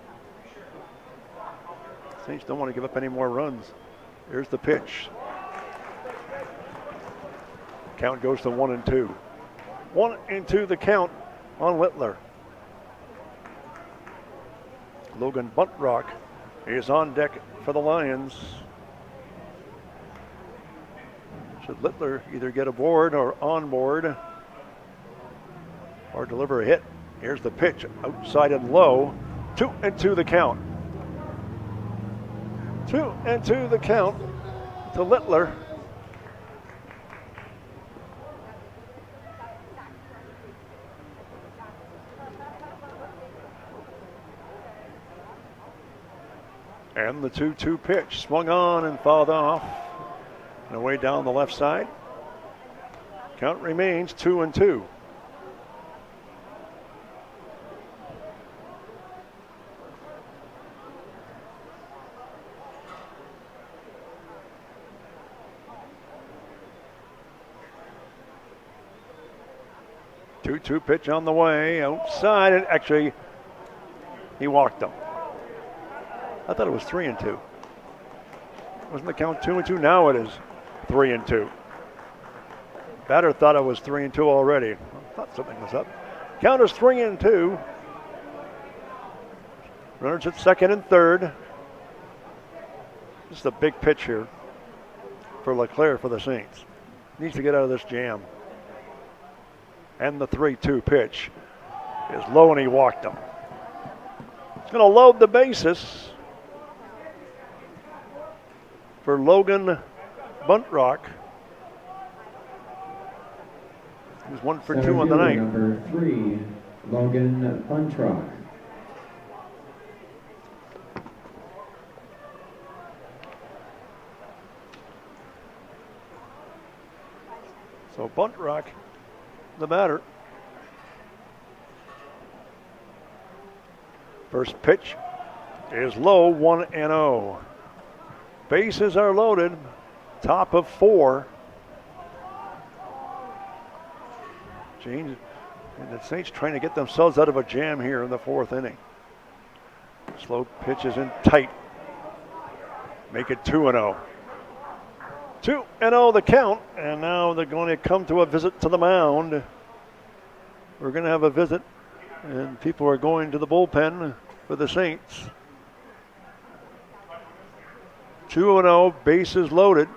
A: Saints don't want to give up any more runs. Here's the pitch. Count goes to 1-2. 1-2 the count on Littler. Logan Buntrock is on deck for the Lions. Should Littler either get aboard or on board or deliver a hit. Here's the pitch, outside and low. 2-2 the count. 2-2 the count to Littler. And the 2-2 pitch swung on and fouled off. And away down the left side. Count remains 2-2. Two pitch on the way, outside, and actually he walked him. I thought it was 3-2. Wasn't the count 2-2? Now it is 3-2. Batter thought it was 3-2 already. I thought something was up. Count is 3-2. Runners at second and third. This is a big pitch here for Clair for the Saints. Needs to get out of this jam. And the 3-2 pitch is low, and he walked him. He's going to load the bases for Logan Buntrock. He was 1 for 2 on the night.
B: Number 3, Logan Buntrock.
A: So Buntrock, the batter. First pitch is low, 1-0. Bases are loaded, top of 4. James and the Saints trying to get themselves out of a jam here in the 4th inning. Slow pitches in tight. Make it 2-0. 2-0 the count, and now they're going to come to a visit to the mound. We're going to have a visit, and people are going to the bullpen for the Saints. 2-0, bases loaded.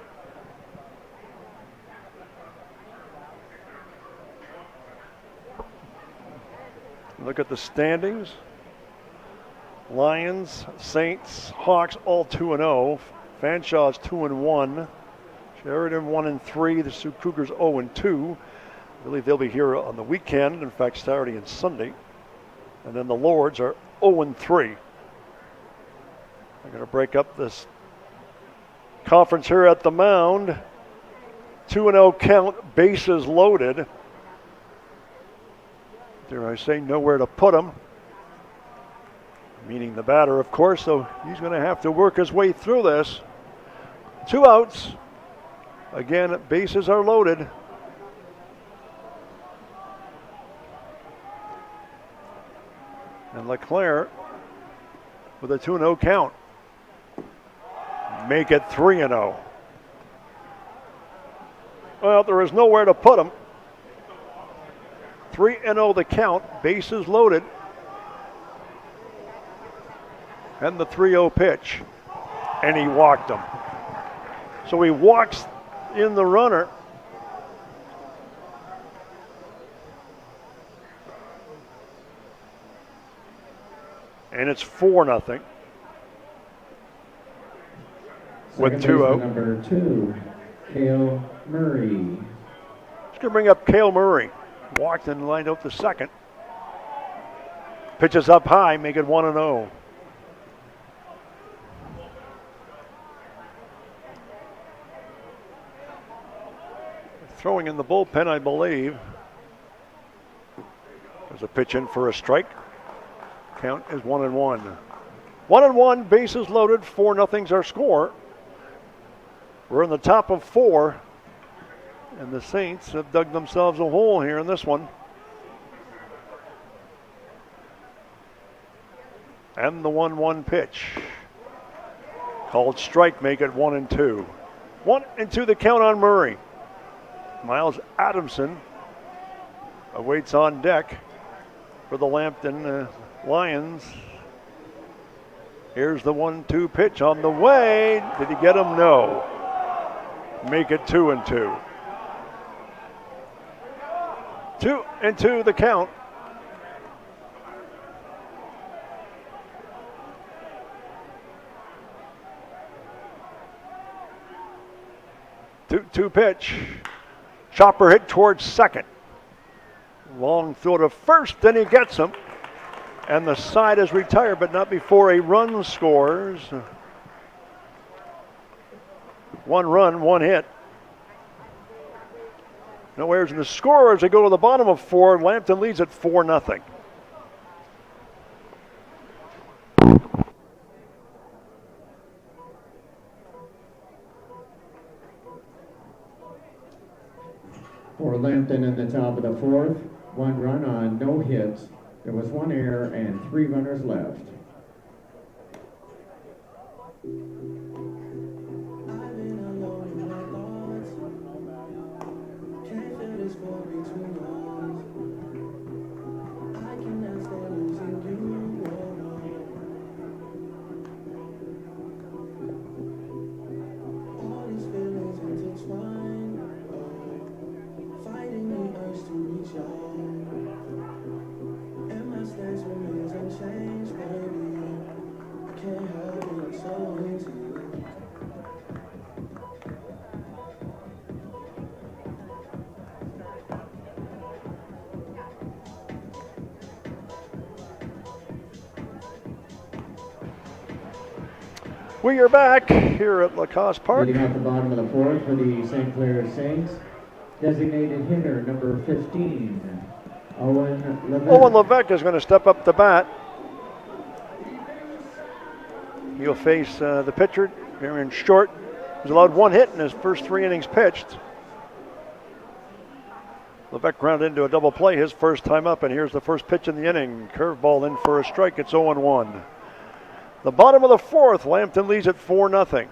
A: Look at the standings. Lions, Saints, Hawks all 2-0. Fanshaw's 2-1. Sheridan 1-3. The Sioux Cougars 0-2. I believe they'll be here on the weekend. In fact, Saturday and Sunday. And then the Lords are 0-3. I'm going to break up this conference here at the mound. 2-0 count, bases loaded. Dare I say, nowhere to put him. Meaning the batter, of course, so he's going to have to work his way through this. 2 outs. Again, bases are loaded. And Clair with a 2-0 count. Make it 3-0. Well, there is nowhere to put him. 3-0 the count, bases loaded. And the 3-0 pitch. And he walked him. So he walks in the runner. And it's 4-0. With 2 out.
B: Number 2, Cale Murray.
A: Just going to bring up Cale Murray. Walked and lined out the second. Pitches up high, make it 1-0. Throwing in the bullpen, I believe. There's a pitch in for a strike. Count is 1-1. 1-1, bases loaded, 4-0's our score. We're in the top of 4. And the Saints have dug themselves a hole here in this one. And the 1-1 pitch. Called strike, make it 1-2. 1-2 the count on Murray. Miles Adamson awaits on deck for the Lambton Lions. Here's the 1-2 pitch on the way. Did he get him? No. Make it 2-2. 2-2 the count. Two pitch. Chopper hit towards second. Long throw to first, then he gets him. And the side is retired, but not before a run scores. 1 run, 1 hit. No errors in the score as they go to the bottom of 4. Lambton leads at 4-0.
B: For Lambton in the top of the 4th, 1 run on no hits. There was 1 error and 3 runners left.
A: We are back here at Lacoste Park.
B: Leading off the bottom of the 4th for the St. Clair Saints, designated hitter number 15, Owen Levesque.
A: Owen Levesque is going to step up to bat. He'll face the pitcher, Aaron Short, who's allowed 1 hit in his first 3 innings pitched. Levesque grounded into a double play his first time up, and here's the first pitch in the inning. Curveball in for a strike. It's 0-1. The bottom of the 4th, Lambton leads at 4-0.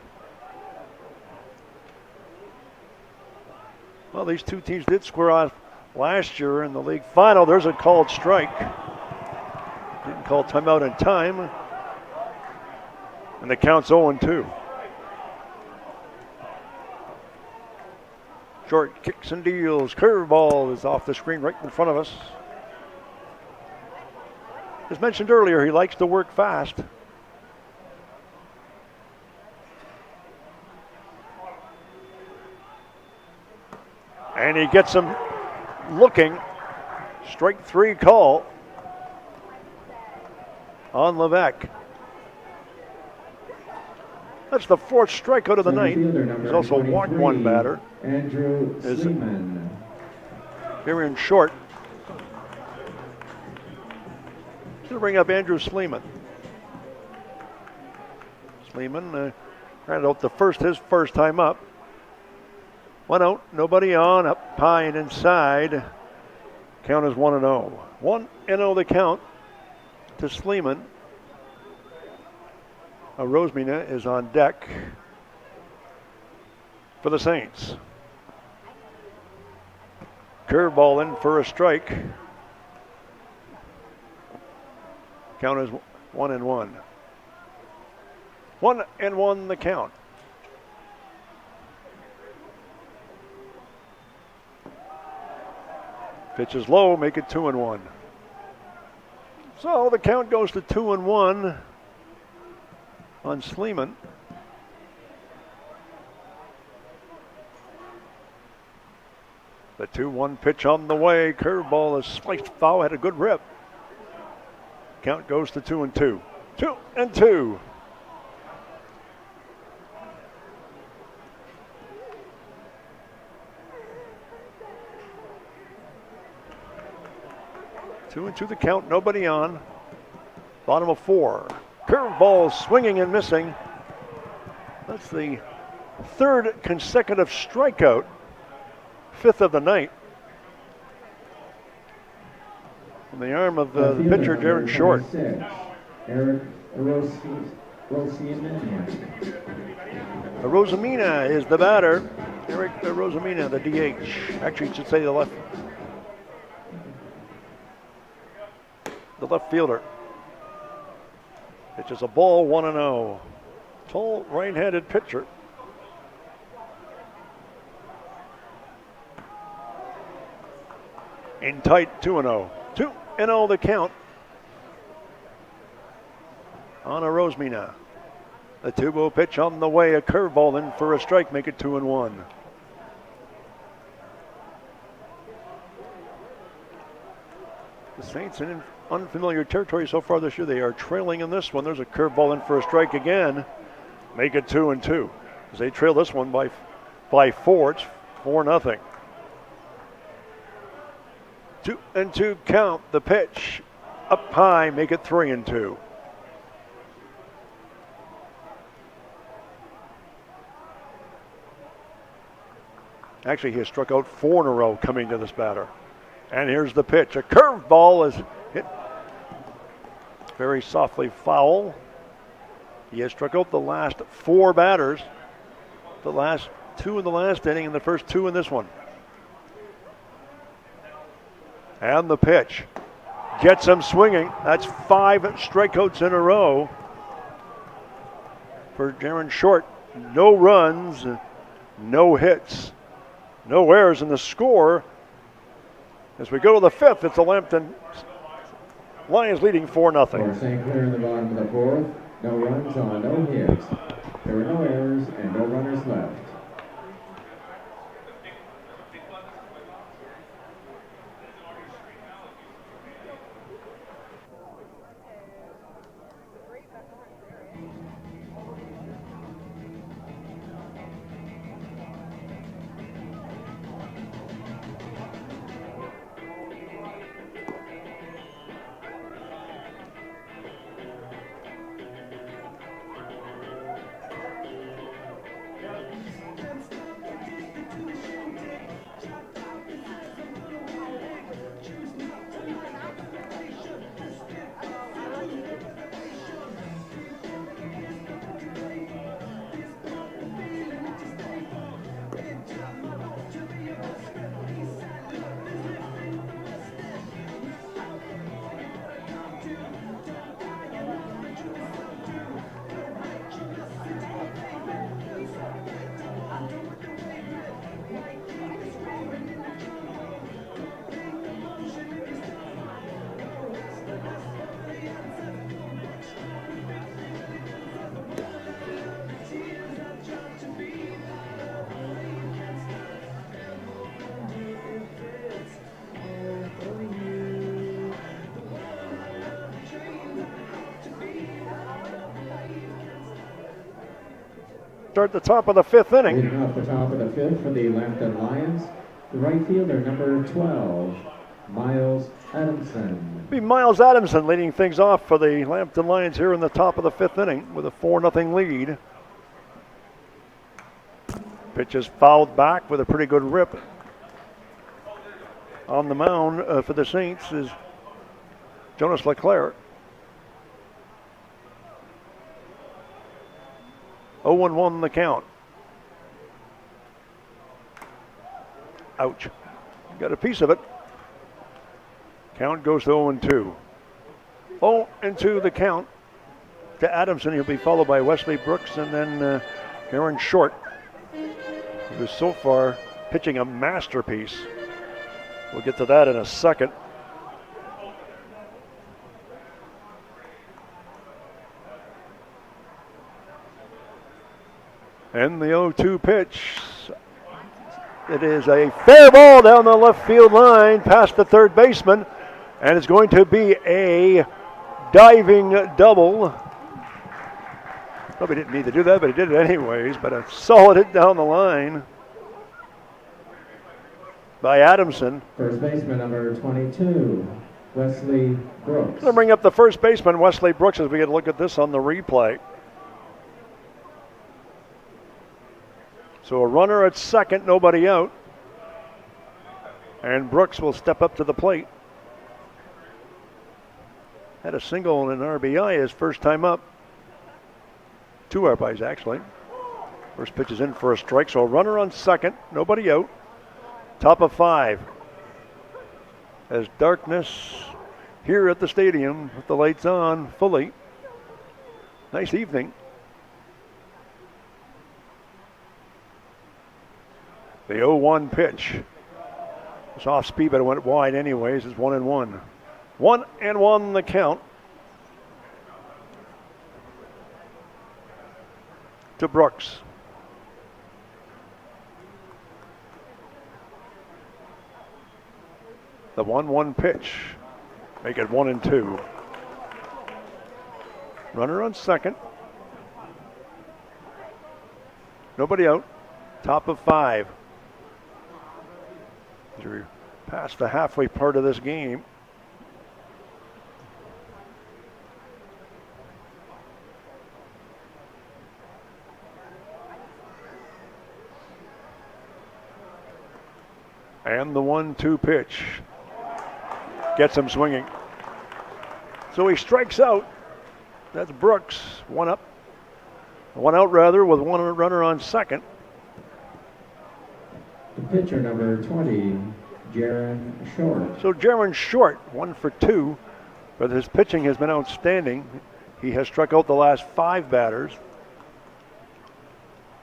A: Well, these two teams did square off last year in the league final. There's a called strike. Didn't call timeout in time. And the count's 0-2. Short kicks and deals. Curveball is off the screen right in front of us. As mentioned earlier, he likes to work fast. And he gets him looking. Strike 3 call on Levesque. That's the 4th strikeout of the night. He's also walked 1 batter.
B: Andrew Sleeman.
A: Aaron Short. Going to bring up Andrew Sleeman. Sleeman ran out his first time up. 1 out, nobody on, up high and inside. Count is 1-0. 1-0 the count to Sleeman. Rosemina is on deck for the Saints. Curveball in for a strike. Count is 1-1. 1-1 the count. Pitch is low, make it 2-1. So the count goes to 2-1 on Sleeman. The 2-1 pitch on the way. Curveball is sliced foul, had a good rip. Count goes to 2-2. 2-2. Two and two the count, nobody on. Bottom of 4. Curveball swinging and missing. That's the 3rd consecutive strikeout. 5th of the night. On the arm of the pitcher, Aaron Short.
B: Eric
A: Rosamina is the batter. Eric Rosamina, the DH. Actually, it should say the left fielder. Pitches a ball, 1-0. Tall right-handed pitcher. In tight, 2-0. 2-0 the count on a Rosemina. The 2-0 pitch on the way, a curveball in for a strike, make it 2-1. The Saints in unfamiliar territory so far this year. They are trailing in this one. There's a curveball in for a strike again. Make it 2-2. As they trail this one by 4, it's 4-0. 2-2 count. The pitch up high, make it 3-2. Actually, he has struck out 4 in a row coming to this batter. And here's the pitch. A curveball is hit very softly foul. He has struck out the last 4 batters. The last 2 in the last inning and the first 2 in this one. And the pitch. Gets him swinging. That's 5 strikeouts in a row for Jaron Short. No runs, no hits, no errors in the score. As we go to the 5th, it's the Lambton Lions leading 4-0.
B: For St. Clair in the bottom of the 4th, no runs on no hits. There were no errors and no runners left.
A: Start the top of the 5th inning.
B: Leading off the top of the 5th for the Lambton Lions, the right fielder, number 12, Miles Adamson.
A: Be Miles Adamson leading things off for the Lambton Lions here in the top of the 5th inning with a 4-0 lead. Pitch is fouled back with a pretty good rip. On the mound for the Saints is Jonas LeClair. 0-1 the count. Ouch. Got a piece of it. Count goes to 0-2. 0-2 the count to Adamson. He'll be followed by Wesley Brooks and then Aaron Short, who's so far pitching a masterpiece. We'll get to that in a second. And the 0-2 pitch. It is a fair ball down the left field line past the third baseman. And it's going to be a diving double. Probably didn't need to do that, but he did it anyways. But a solid hit down the line by Adamson.
B: First baseman, number 22, Wesley Brooks.
A: I'm going to bring up the first baseman, Wesley Brooks, as we get a look at this on the replay. So a runner at second, nobody out. And Brooks will step up to the plate. Had a single and an RBI his first time up. 2 RBIs actually. First pitch is in for a strike, so a runner on second, nobody out. Top of 5. As darkness here at the stadium with the lights on fully. Nice evening. The 0-1 pitch. It's off speed, but it went wide anyways. It's 1-1. 1-1 the count to Brooks. The 1-1 pitch. Make it 1-2. Runner on second. Nobody out. Top of 5. past the halfway part of this game. And the 1-2 pitch gets him swinging. So he strikes out. That's Brooks. One out with one runner on second.
B: The pitcher number 20, Jaron Short.
A: So Jaron Short, 1 for 2, but his pitching has been outstanding. He has struck out the last 5 batters.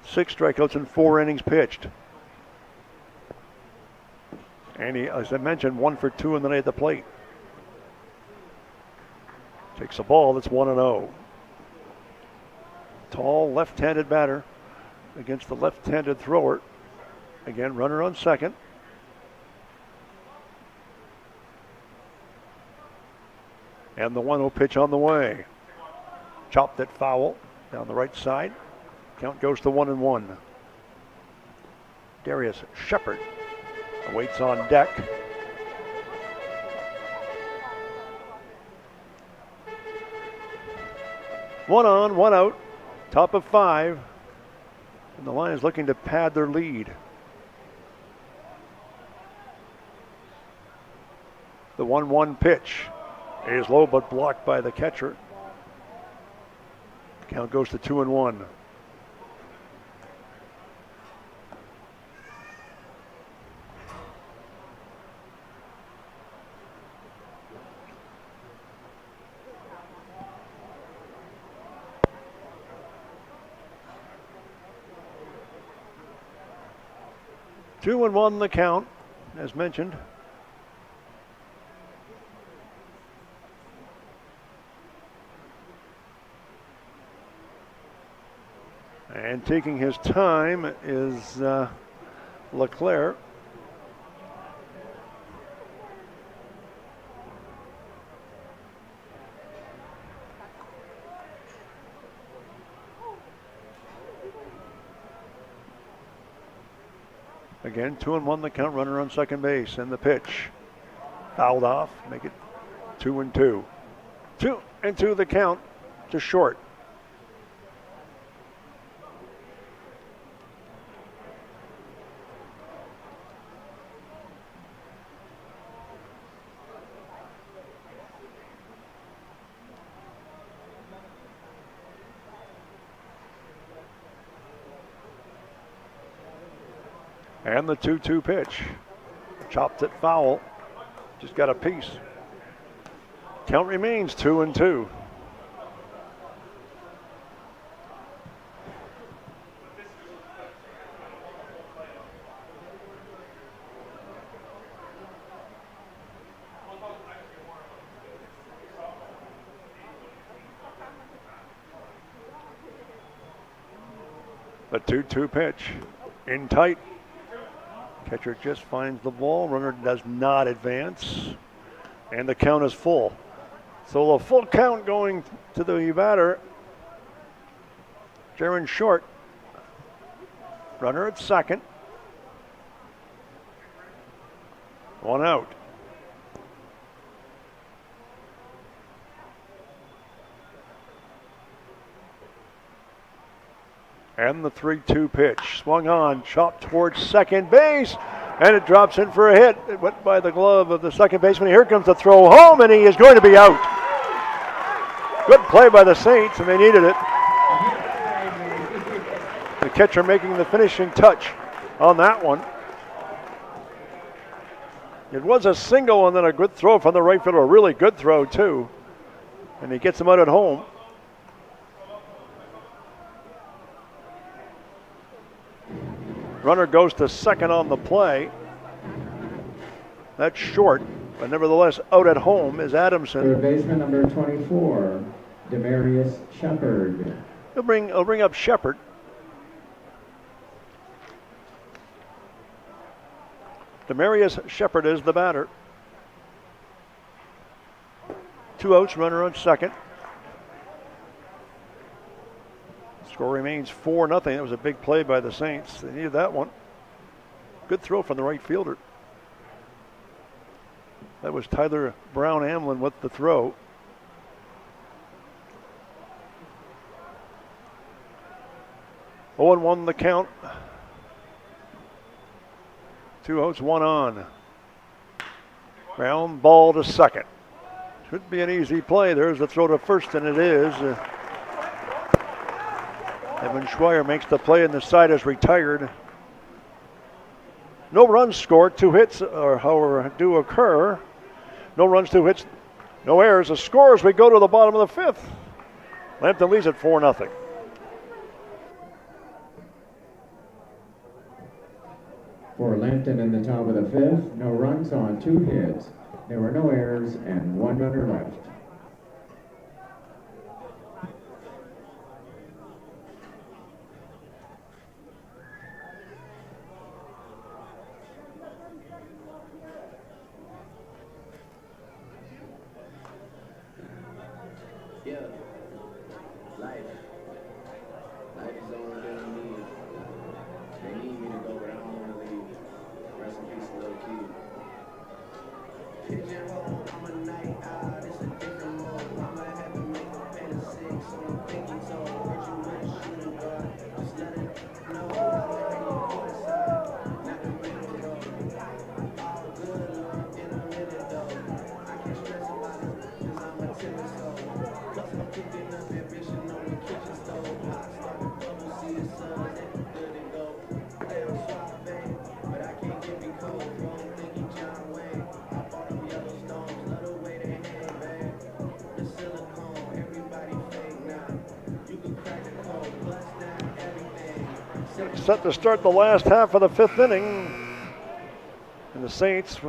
A: 6 strikeouts in 4 innings pitched. And he, as I mentioned, 1 for 2 in the night at the plate. Takes a ball that's 1-0. Tall left-handed batter against the left-handed thrower. Again, runner on second. And the 1-0 pitch on the way. Chopped it foul down the right side. Count goes to 1-1. Darius Shepard awaits on deck. One on, one out, top of 5. And the Lions looking to pad their lead. The 1-1 pitch is low but blocked by the catcher. Count goes to 2-1. Two and one the count, as mentioned. And taking his time is Clair. Again, 2-1 the count, runner on second base, and the pitch. Fouled off, make it 2-2. 2-2 the count to Short. And the 2-2 pitch. Chopped it foul. Just got a piece. Count remains 2-2. The 2-2 pitch. In tight. Catcher just finds the ball. Runner does not advance. And the count is full. So a full count going to the batter. Jaron Short. Runner at second. One out. And the 3-2 pitch. Swung on, chopped towards second base, and it drops in for a hit. It went by the glove of the second baseman. Here comes the throw home, and he is going to be out. Good play by the Saints, and they needed it. The catcher making the finishing touch on that one. It was a single and then a good throw from the right fielder, a really good throw too. And he gets him out at home. Runner goes to second on the play. That's Short, but nevertheless out at home is Adamson.
B: Third baseman number 24, Demarius Shepard.
A: He'll bring up Shepard. Demarius Shepard is the batter. 2 outs, runner on second. Score remains 4-0. That was a big play by the Saints. They needed that one. Good throw from the right fielder. That was Tyler Brown Amlin with the throw. Oh, and 1 the count. 2 outs, 1 on. Ground ball to second. Should be an easy play. There's the throw to first, and it is. Evan Schweier makes the play, and the side is retired. No runs scored. 2 hits, or however, do occur. No runs, 2 hits, no errors. The score as we go to the bottom of the 5th. Lambton leads at 4-0.
B: For Lambton in the top of the 5th, no runs on 2 hits. There were no errors and 1 runner left.
C: Yeah, life is the only thing I need. They need me to go, but I don't want to leave. Rest in peace, little kid. Pigeonhole, I'm a night owl, it's a different mode. I'ma have to make a pen of 6 on a pinky toe. Heard you with a shooting guard, just let it know. I'm ready to go inside, not the middle though. All good love in a minute though. I can't stress about it, cause I'm a timid soul. Plus I'm cooking up ambition on the kitchen stove. Hot started bubble, see the sun, then good to go. Damn suave, but I can't get me cold. Wrong thinking John Wayne. I bought them Yellowstones, love the way they hang, man. The silicone, everybody fake now. You can crack the code, bust down everything.
A: Set to start the last half of the 5th inning. And the Saints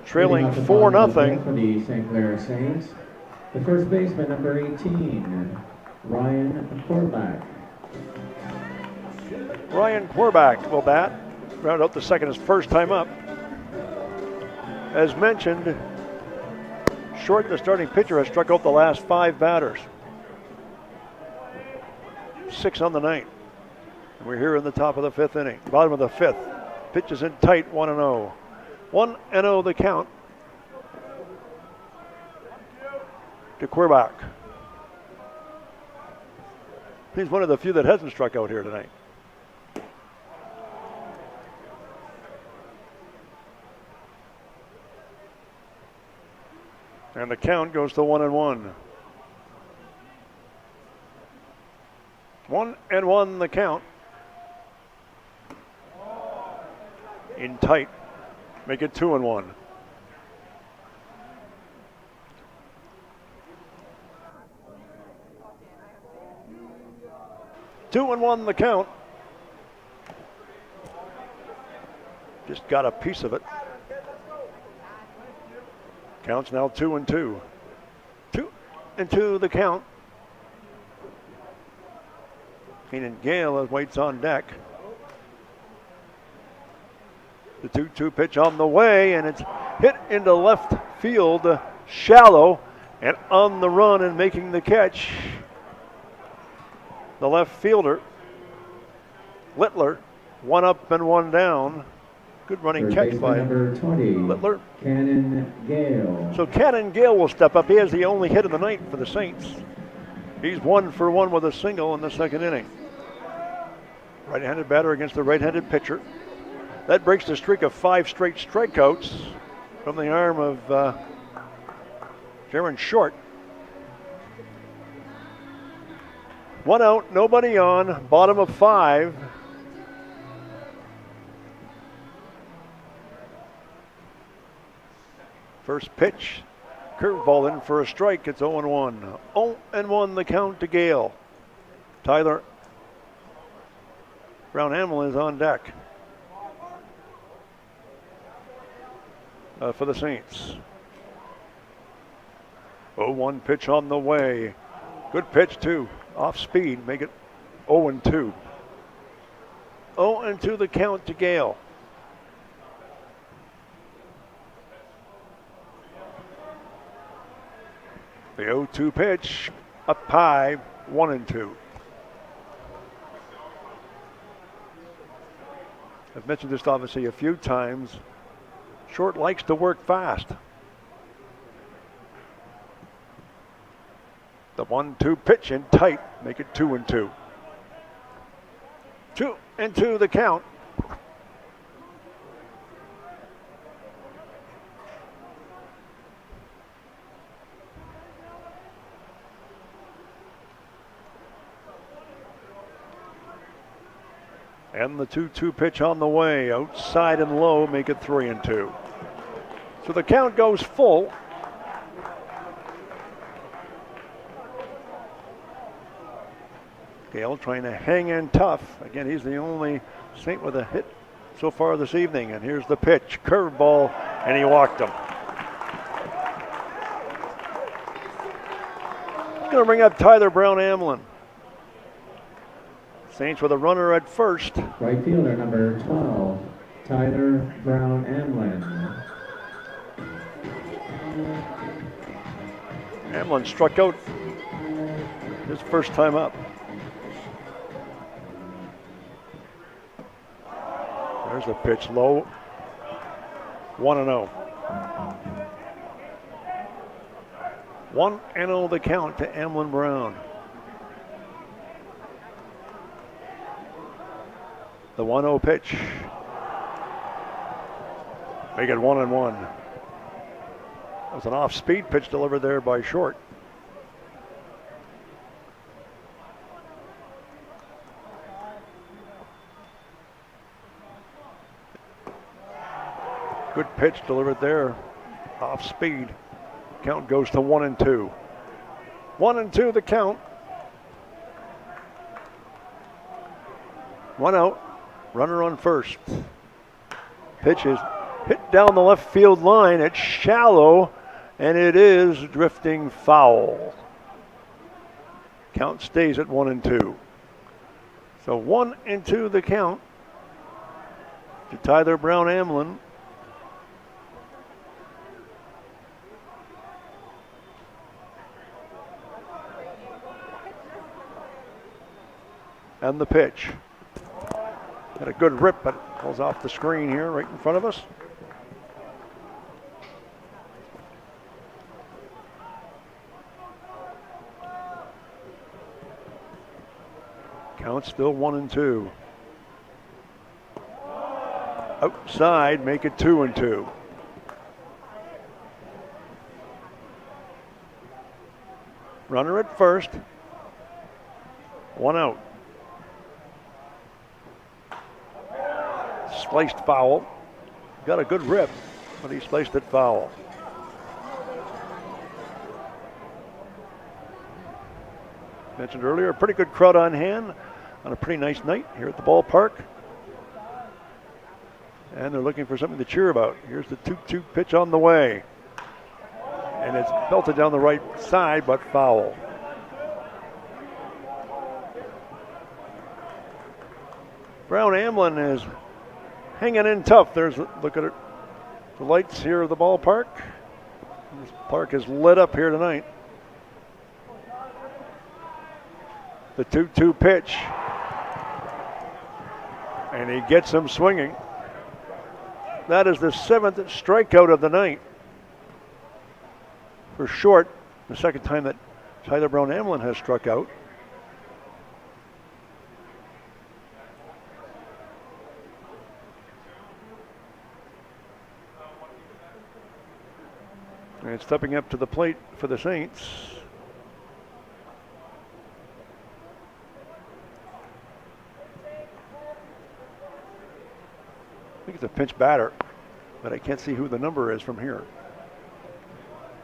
A: trailing 4-0.
B: For the St. Clair Saints, the first baseman, number 18, Ryan Korback.
A: Ryan Korback will bat. Round out the second, his first time up. As mentioned, Short, the starting pitcher, has struck out the last 5 batters. 6 on the night. And we're here in the top of the 5th inning, bottom of the 5th. Pitch is in tight, 1-0. 1-0 the count to Korback. He's one of the few that hasn't struck out here tonight. And the count goes to 1-1. 1-1 the count. In tight. Make it 2-1. Two and one the count. Just got a piece of it. Count's now 2-2. 2-2 the count. Keenan Gale waits on deck. The 2-2 pitch on the way, and it's hit into left field, shallow, and on the run and making the catch. The left fielder, Littler, 1 up and 1 down. Good running catch by
B: number 20,
A: Littler.
B: Cannon Gale.
A: So Cannon Gale will step up. He has the only hit of the night for the Saints. He's 1 for 1 with a single in the second inning. Right-handed batter against the right-handed pitcher. That breaks the streak of 5 straight strikeouts from the arm of Jaron Short. 1 out, nobody on, bottom of 5. First pitch, curveball in for a strike. It's 0-1. 0-1 the count to Gale. Tyler Brown Hamill is on deck for the Saints. 0-1 pitch on the way. Good pitch too. Off speed, make it 0-2. 0-2 the count to Gale. The 0-2 pitch, up high, 1-2. I've mentioned this obviously a few times. Short likes to work fast. The 1-2 pitch in tight, make it 2-2. 2-2 the count. And the 2-2 pitch on the way, outside and low, make it 3-2. So the count goes full. Gale trying to hang in tough. Again, he's the only Saint with a hit so far this evening. And here's the pitch, curveball, and he walked him. He's going to bring up Tyler Brown-Amlin. Saints with a runner at first.
B: Right fielder number 12, Tyler Brown-Amlin.
A: Amlin struck out his first time up. There's the pitch low. 1-0. 1-0 the count to Amlin Brown. The 1-0 pitch. Make it 1-1. That was an off-speed pitch delivered there by Short. Good pitch delivered there, off-speed. Count goes to 1-2. 1-2 the count. 1 out. Runner on first. Pitch is hit down the left field line. It's shallow, and it is drifting foul. Count stays at 1-2. So 1-2 the count to Tyler Brown-Amlin. And the pitch. Got a good rip, but it falls off the screen here right in front of us. Count still 1-2. Outside, make it 2-2. Runner at first. 1 out. Sliced foul. Got a good rip, but he sliced it foul. Mentioned earlier, a pretty good crowd on hand on a pretty nice night here at the ballpark. And they're looking for something to cheer about. Here's the 2-2 pitch on the way. And it's belted down the right side, but foul. Brown-Amlin is hanging in tough. There's look at it. The lights here of the ballpark. This park is lit up here tonight. The 2-2 pitch. And he gets him swinging. That is the 7th strikeout of the night for Short. The second time that Tyler Brown-Amlin has struck out. And stepping up to the plate for the Saints. I think it's a pinch batter, but I can't see who the number is from here.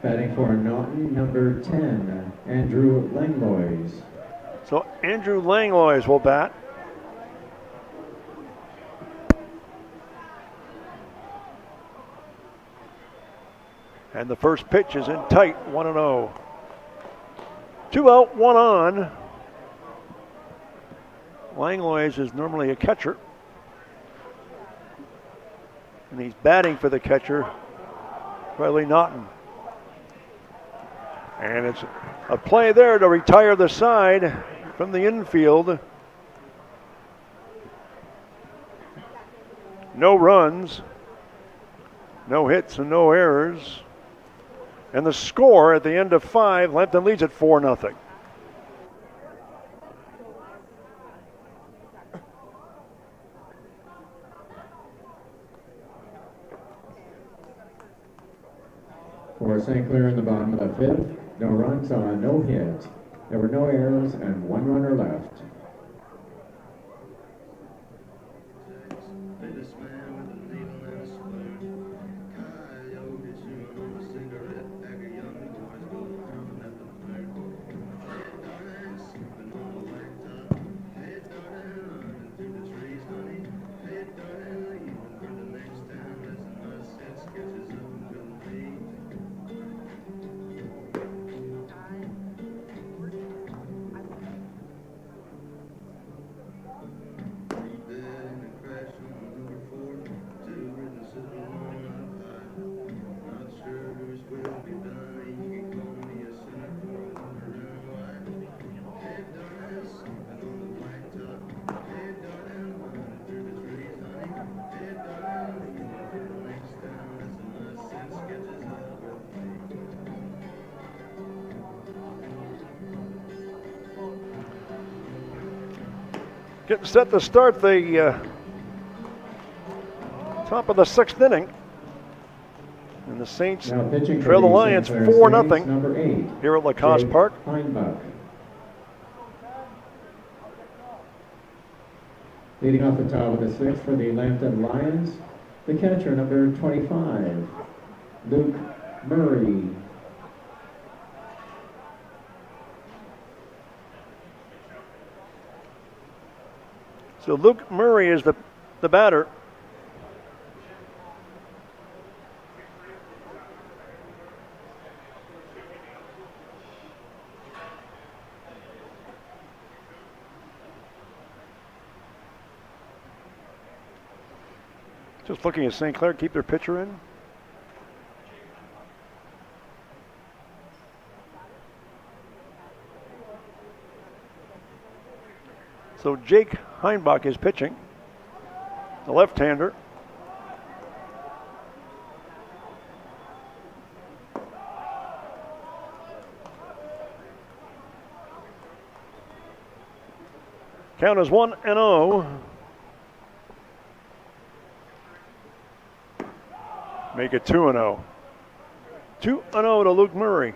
B: Batting for Naughton, number 10, Andrew Langlois.
A: So Andrew Langlois will bat. And the first pitch is in tight, 1-0. 2 out, 1 on. Langlois is normally a catcher. And he's batting for the catcher, Riley Naughton. And it's a play there to retire the side from the infield. No runs, no hits, and no errors. And the score at the end of 5, Lambton leads at 4-0.
B: For St. Clair in the bottom of the 5th, no runs on no hit. There were no errors and 1 runner left.
A: Getting set to start the top of the 6th inning. And the Saints
B: Now pitching
A: trail the
B: for
A: Lions
B: St. Clair
A: 4-0
B: Saints, number 8,
A: here at Lacoste
B: Jake
A: Park.
B: Heinbach. Leading off the top of the 6th for the Lambton Lions, the catcher, number 25, Luke Murray.
A: So Luke Murray is the batter. Just looking at St. Clair, keep their pitcher in. So Jake Heinbach is pitching, the left-hander. Count is 1-0. Make it 2-0. 2-0 to Luke Murray.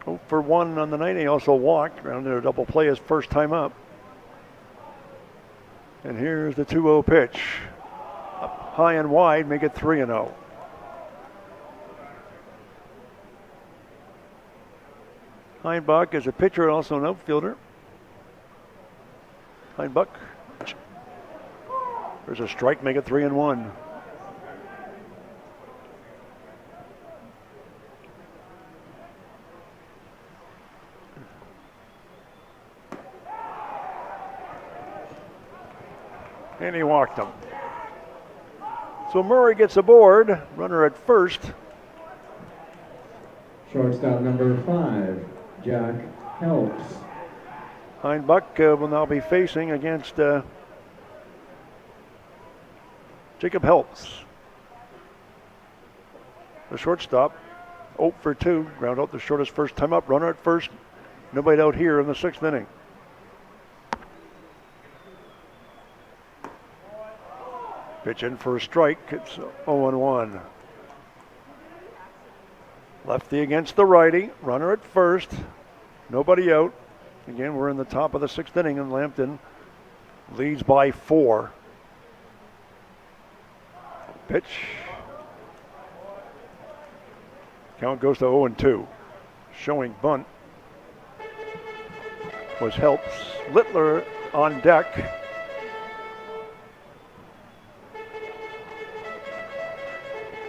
A: 0 for 1 on the night. He also walked, grounded a double play his first time up. And here's the 2-0 pitch. Up high and wide, make it 3-0. Heinbach is a pitcher, also an outfielder. Heinbach. There's a strike, make it 3-1. And he walked him. So Murray gets aboard, runner at first.
B: Shortstop number 5, Jack Helps.
A: Heinbach will now be facing against Jacob Helps. The shortstop, 0 for 2, ground out the shortest first time up, runner at first. Nobody out here in the 6th inning. Pitch in for a strike. It's 0-1. Lefty against the righty. Runner at first. Nobody out. Again, we're in the top of the 6th inning, and Lambton leads by 4. Pitch. Count goes to 0-2. Showing bunt was Helps. Littler on deck.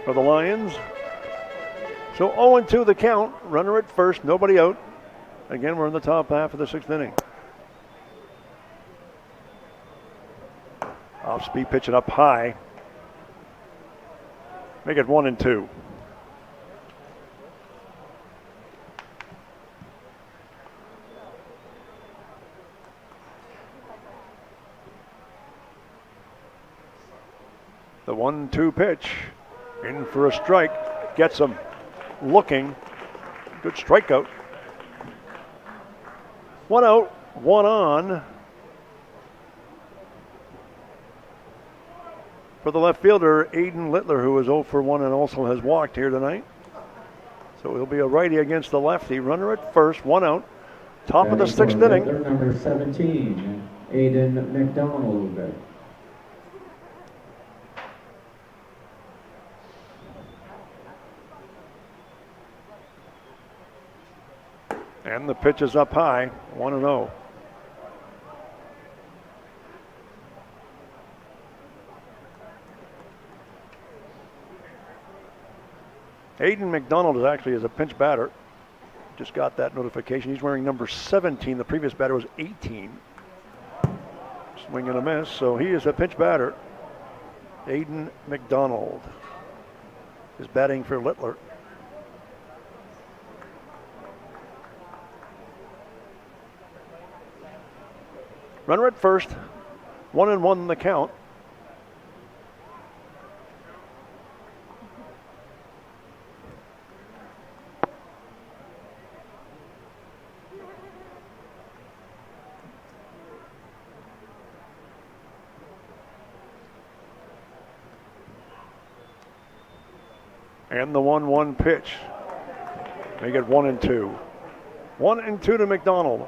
A: For the Lions. So 0-2 the count. Runner at first, nobody out. Again, we're in the top half of the 6th inning. Off speed pitching up high. Make it 1-2. The 1-2 pitch. In for a strike. gets him looking. Good strikeout. 1 out, 1 on for the left fielder, Aiden Littler, who is 0 for 1 and also has walked here tonight. So he'll be a righty against the lefty. Runner at first, 1 out. Top of the 6th inning.
B: Littler, number 17, Aiden McDonald.
A: And the pitch is up high, 1-0. Aiden McDonald is a pinch batter. Just got that notification. He's wearing number 17. The previous batter was 18. Swing and a miss, so he is a pinch batter. Aiden McDonald is batting for Littler. Runner at first, 1-1 the count. And the 1-1 pitch. Make it 1-2. 1-2 to McDonald.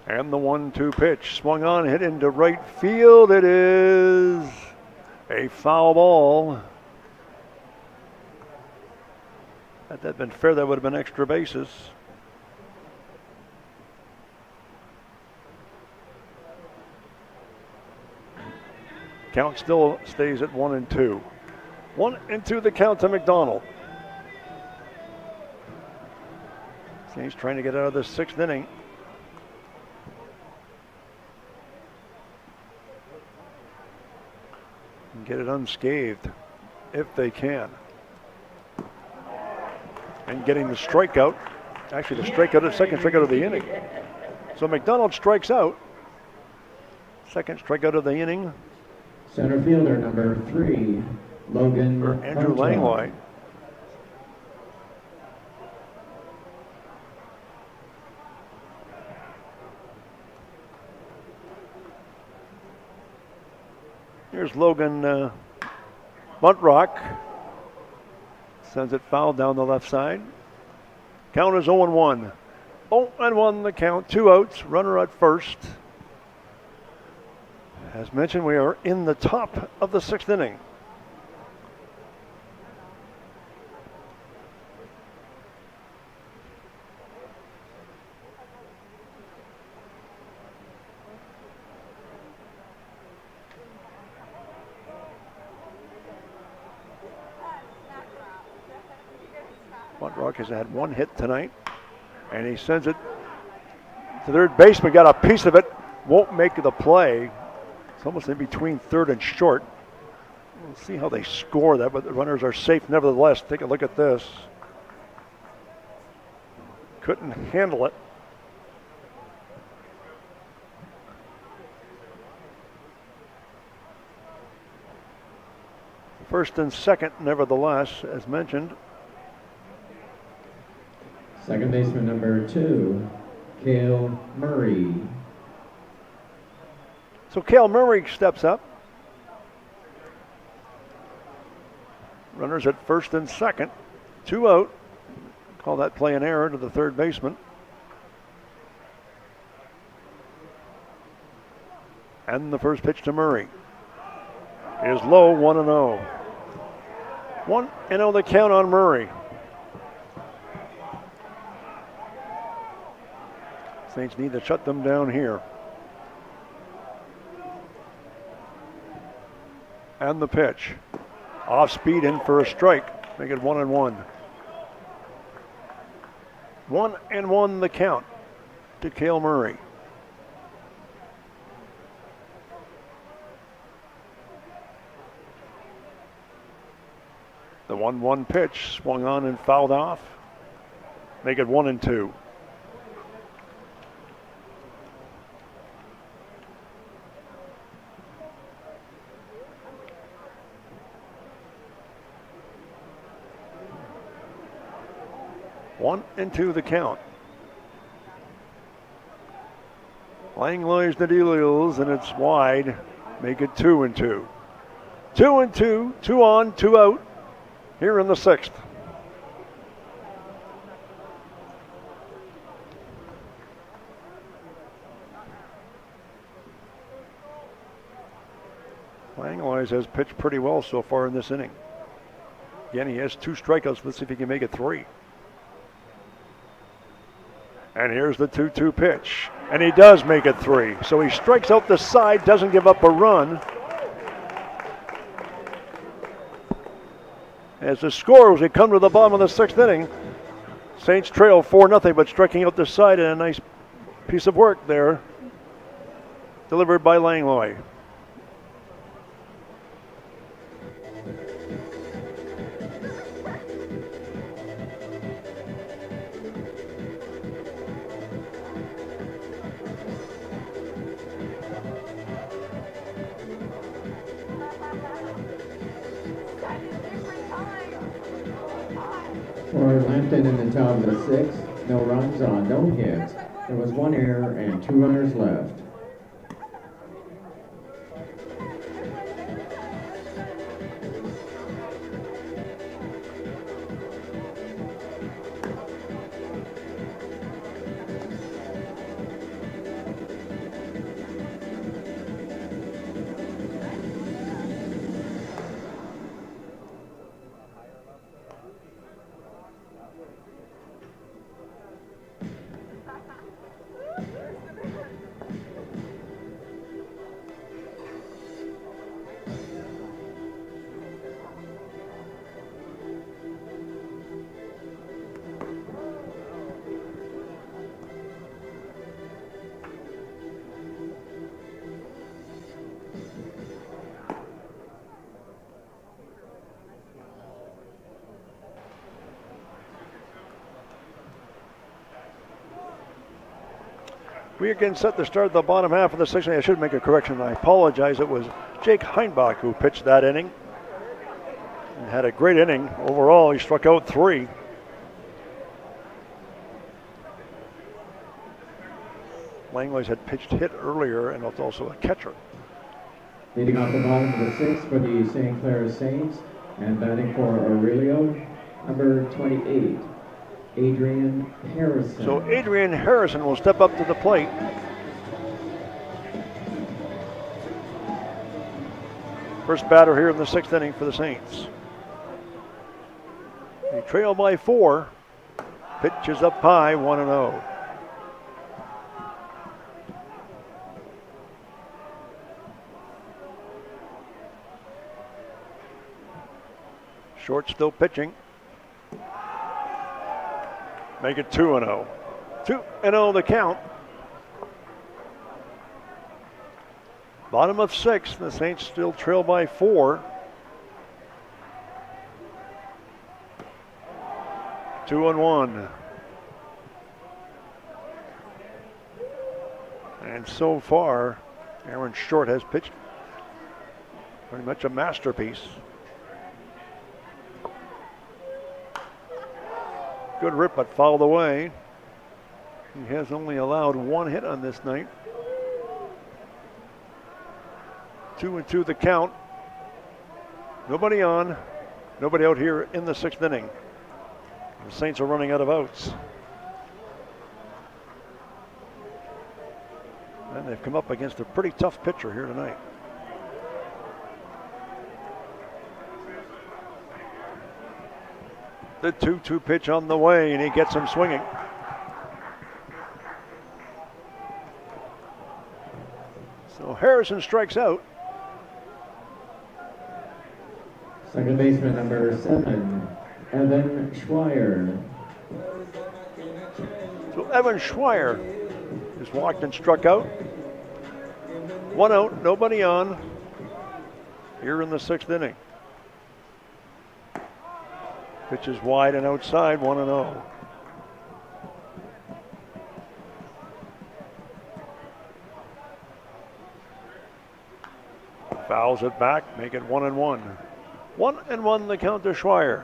A: And the 1-2 pitch. Swung on, hit into right field. It is a foul ball. Had that been fair, that would have been extra bases. Count still stays at 1-2. 1-2 the count to McDonald. So he's trying to get out of the 6th inning. And get it unscathed if they can. And getting the strikeout. Actually, the second strikeout of the inning. So McDonald strikes out. Second strikeout of the inning.
B: Center fielder, number 3, Logan
A: For Andrew Langlois. Here's Logan Buntrock. Sends it foul down the left side. Count is 0-1. 0-1 the count. 2 outs. Runner at first. As mentioned, we are in the top of the 6th inning. Buntrock has had 1 hit tonight, and he sends it to third baseman. Got a piece of it, won't make the play. It's almost in between third and short. We'll see how they score that, but the runners are safe nevertheless. Take a look at this. Couldn't handle it. First and second, nevertheless, as mentioned.
B: Second baseman, number 2, Cale Murray.
A: So Cale Murray steps up. Runners at first and second. 2 out. Call that play an error to the third baseman. And the first pitch to Murray is low, 1-0. 1-0 the count on Murray. Saints need to shut them down here. And the pitch. Off speed in for a strike. Make it 1-1. 1-1 the count to Cale Murray. The 1-1 pitch swung on and fouled off. Make it 1-2. One and two the count. Langlois the deals, and it's wide. Make it 2-2. 2-2, 2 on, 2 out. Here in the sixth. Langlois has pitched pretty well so far in this inning. Again, he has 2 strikeouts. Let's see if he can make it 3. And here's the 2-2 pitch. And he does make it 3. So he strikes out the side, doesn't give up a run. As the score, as we come to the bottom of the sixth inning, Saints trail 4-0, but striking out the side, and a nice piece of work there, delivered by Langlois.
B: For Lambton in the top of the sixth, no runs on no hits. There was 1 error and 2 runners left.
A: We again set the start of the bottom half of the sixth inning. I should make a correction. I apologize. It was Jake Heinbach who pitched that inning. And had a great inning. Overall, he struck out 3. Langlois had pitched hit earlier and was also a catcher.
B: Leading off the bottom of the sixth for the St. Clair Saints, and batting for Aurelio, number 28. Adrian Harrison.
A: So Adrian Harrison will step up to the plate. First batter here in the sixth inning for the Saints. They trail by 4. Pitch is up high, 1-0. Short still pitching. Make it 2-0. 2-0 the count. Bottom of 6th, the Saints still trail by 4. 2-1. And so far, Aaron Short has pitched pretty much a masterpiece. Good rip, but fouled away. He has only allowed 1 hit on this night. 2-2 the count. Nobody on, nobody out here in the sixth inning. The Saints are running out of outs. And they've come up against a pretty tough pitcher here tonight. The 2-2 pitch on the way, and he gets him swinging. So Harrison strikes out.
B: Second baseman number 7, Evan Schweier.
A: So Evan Schweier is walked and struck out. 1 out, nobody on here in the sixth inning. Pitch is wide and outside, 1-0. Fouls it back, make it 1-1. 1-1 the count to Schweier.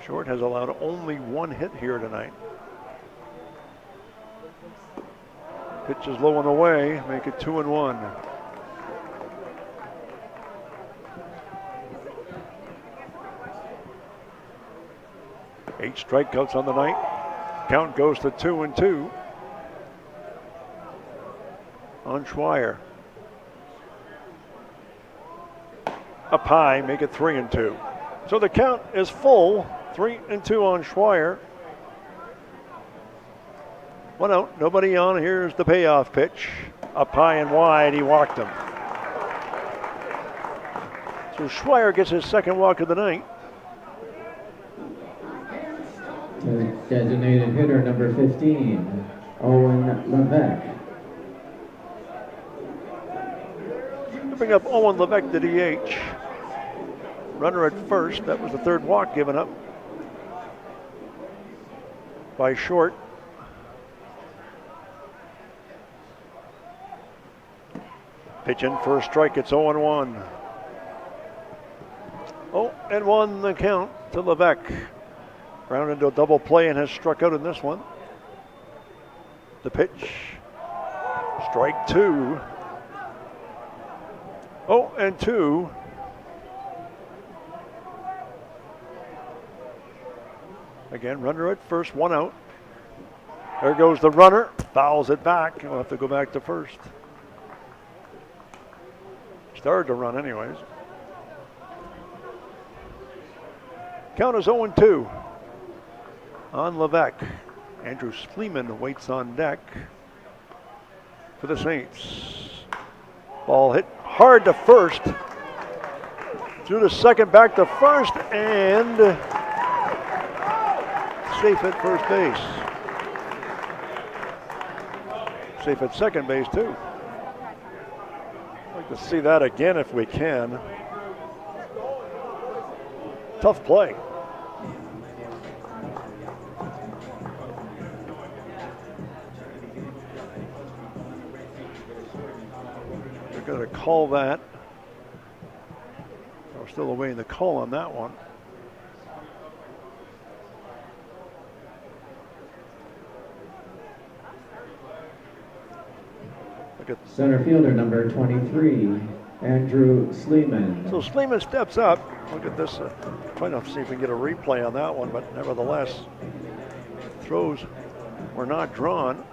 A: Short has allowed only one hit here tonight. Pitch is low and away, make it 2-1. Eight strikeouts on the night. Count goes to 2-2 on Schweier. Up high, make it 3-2. So the count is full. 3-2 on Schweier. 1 out, nobody on. Here's the payoff pitch. Up high and wide, he walked him. So Schweier gets his second walk of the night.
B: Designated hitter number 15, Owen Levesque.
A: To bring up Owen Levesque, the DH. Runner at first, that was the third walk given up by Short. Pitch in for a strike, it's 0-1. 0-1 the count to Levesque. Ground into a double play and has struck out in this one. The pitch, strike 2. 0-2. Again, runner at first, 1 out. There goes the runner, fouls it back. He'll have to go back to first. Started to run anyways. Count is 0-2 on Levesque. Andrew Sleeman waits on deck for the Saints. Ball hit hard to first. Through to second, back to first, and safe at first base. Safe at second base, too. I'd like to see that again if we can. Tough play. They're going to call that. We're still awaiting the call on that one.
B: Center fielder number 23, Andrew Sleeman.
A: So Sleeman steps up. Look at this. Trying to see if we can get a replay on that one, but nevertheless, throws were not drawn.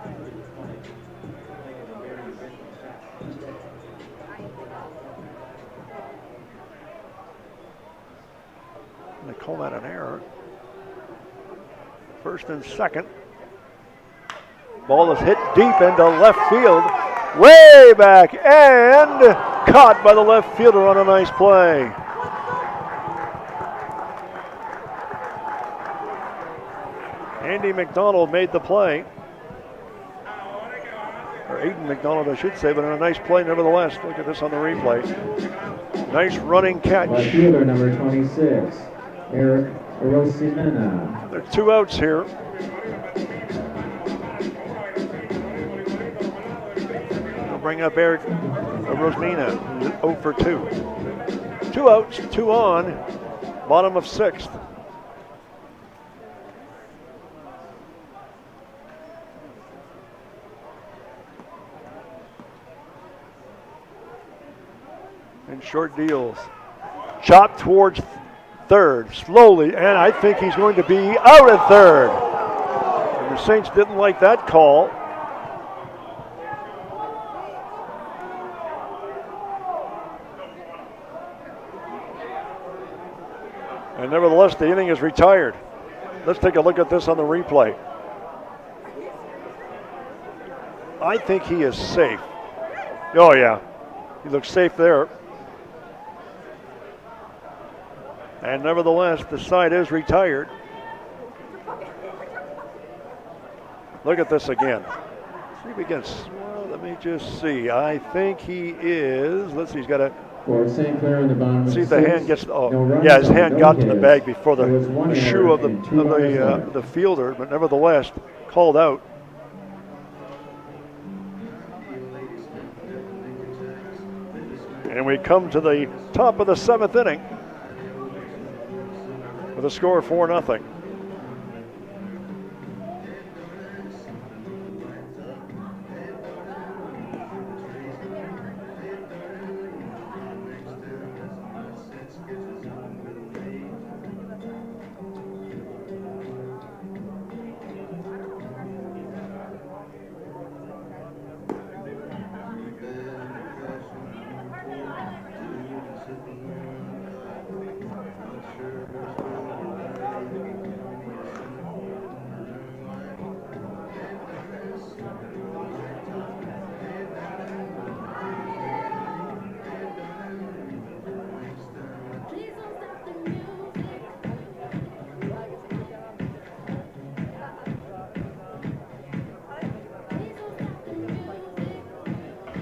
A: They call that an error. First and second. Ball is hit deep into left field. Way back and caught by the left fielder on a nice play. Andy McDonald made the play. Or Aiden McDonald, I should say, but a nice play nevertheless. Look at this on the replay. Nice running catch.
B: Left fielder number 26, Eric Rosimena.
A: There are 2 outs here. Bring up Eric Rosimena, who's 0 for 2. 2 outs, 2 on, bottom of 6th. And Short deals. Chop towards third, slowly, and I think he's going to be out at third. And the Saints didn't like that call. And nevertheless, the inning is retired. Let's take a look at this on the replay. I think he is safe. Oh, yeah. He looks safe there. And nevertheless, the side is retired. Look at this again. See if we can. Well, let me just see. I think he is. Let's see. He's got a.
B: For St. Clair in the bottom of
A: See if
B: the
A: the
B: sixth.
A: hand gets. Oh,
B: No runs
A: yeah, his
B: on
A: hand
B: no
A: got to the
B: hits.
A: bag before
B: There was
A: the
B: one
A: shoe
B: error
A: of
B: and 2 runners left.
A: the fielder, but nevertheless called out. And we come to the top of the 7th inning with a score of 4-0.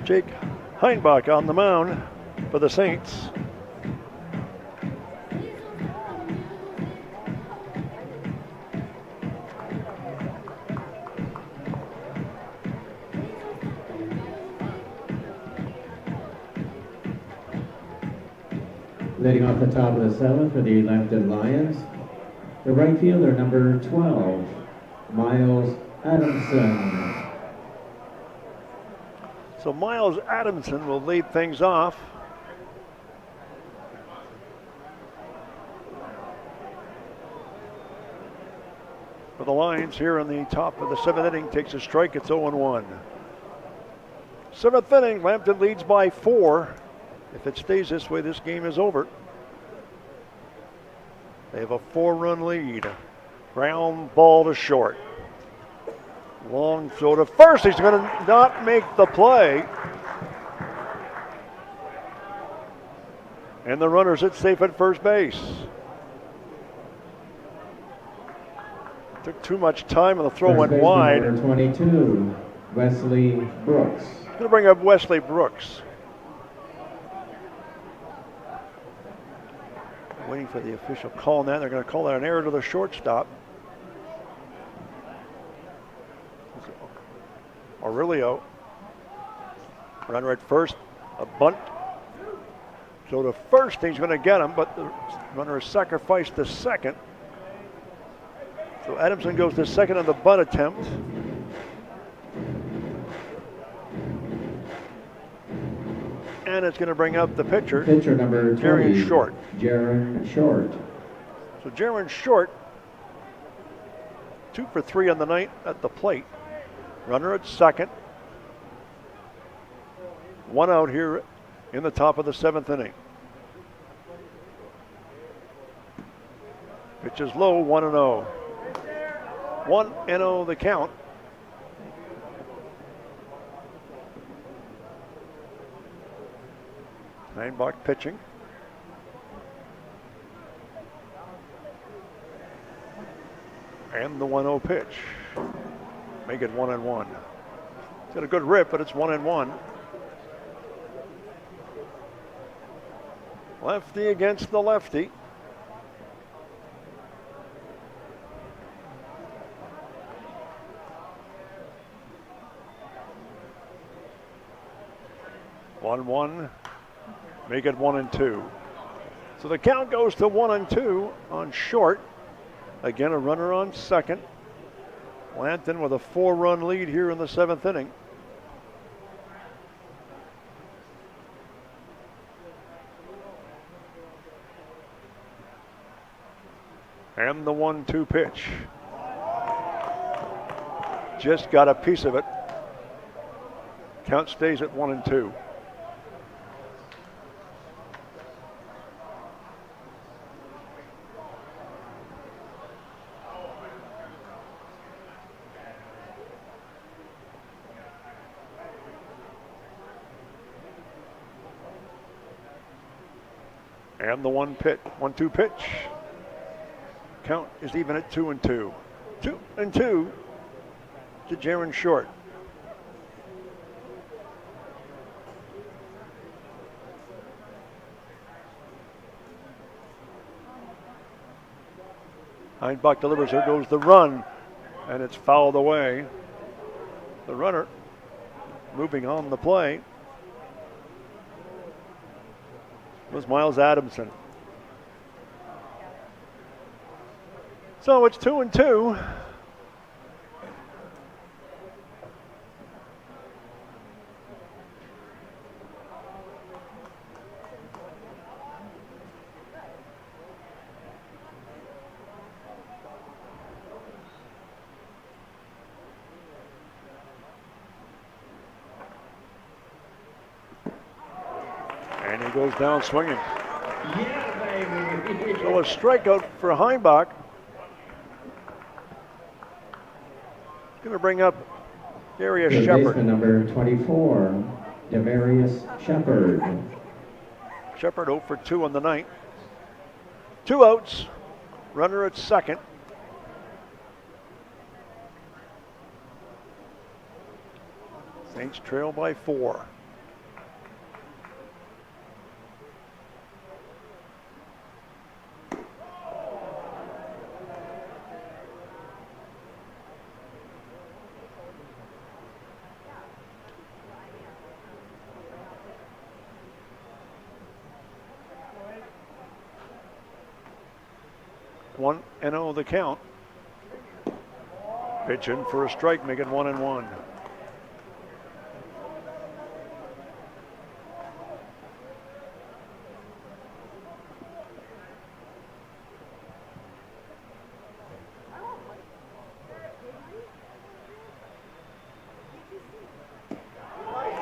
A: Jake Heinbach on the mound for the Saints.
B: Leading off the top of the 7th for the Lambton Lions, the right fielder, number 12, Miles Adamson.
A: So Miles Adamson will lead things off. For the Lions here in the top of the 7th inning, takes a strike, it's 0-1. 7th inning, Lambton leads by 4. If it stays this way, this game is over. They have a 4-run lead. Ground ball to short. Long throw to first. He's going to not make the play. And the runner's at safe at first base. Took too much time and the throw went wide.
B: Number 22, Wesley Brooks.
A: Going to bring up Wesley Brooks. Waiting for the official call on that. They're going to call that an error to the shortstop. Aurelio. Runner at first. A bunt. So to first, he's going to get him, but the runner has sacrificed the second. So Adamson goes to second on the bunt attempt. And it's going to bring up the pitcher.
B: Pitcher number 20,
A: Jaron Short.
B: Jaron Short.
A: So Jaron Short, 2 for 3 on the night at the plate. Runner at second. 1 out here in the top of the 7th inning. Pitch is low, 1-0. 1-0 the count. Heinbach pitching. And the 1-0 pitch. Make it 1-1. It's got a good rip, but it's 1-1. Lefty against the lefty. One. Make it 1-2. So the count goes to 1-2 on Short. Again, a runner on second. Lambton with a 4-run lead here in the 7th inning. And the 1-2 pitch. Just got a piece of it. Count stays at 1-2. And the 1-2 pitch. Count is even at 2-2. 2-2. to Jaron Short. Heinbach delivers. Here goes the run, and it's fouled away. The runner moving on the play was Miles Adamson. So it's 2-2. And he goes down swinging. So a strikeout for Heinbach. Going to bring up Darius
B: Third
A: Shepard.
B: baseman number 24, Demarius Shepard.
A: Shepard 0 for 2 on the night. 2 outs. Runner at second. Saints trail by 4. One and 0 the count. Pitch in for a strike, make it 1-1.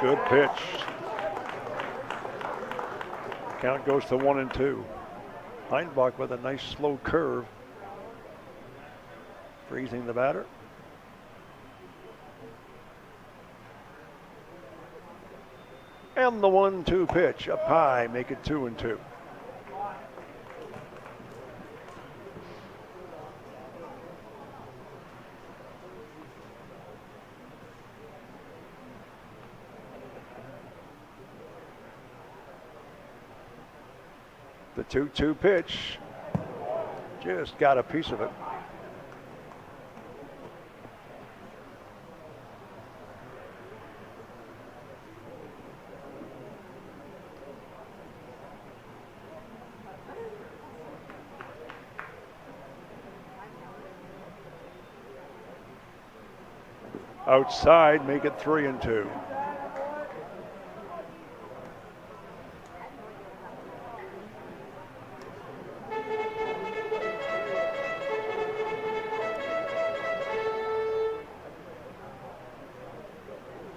A: Good pitch. Count goes to 1-2. Heinbach with a nice slow curve, freezing the batter. And the 1-2 pitch up high, make it 2-2. The 2-2 pitch just got a piece of it. Outside, make it 3-2.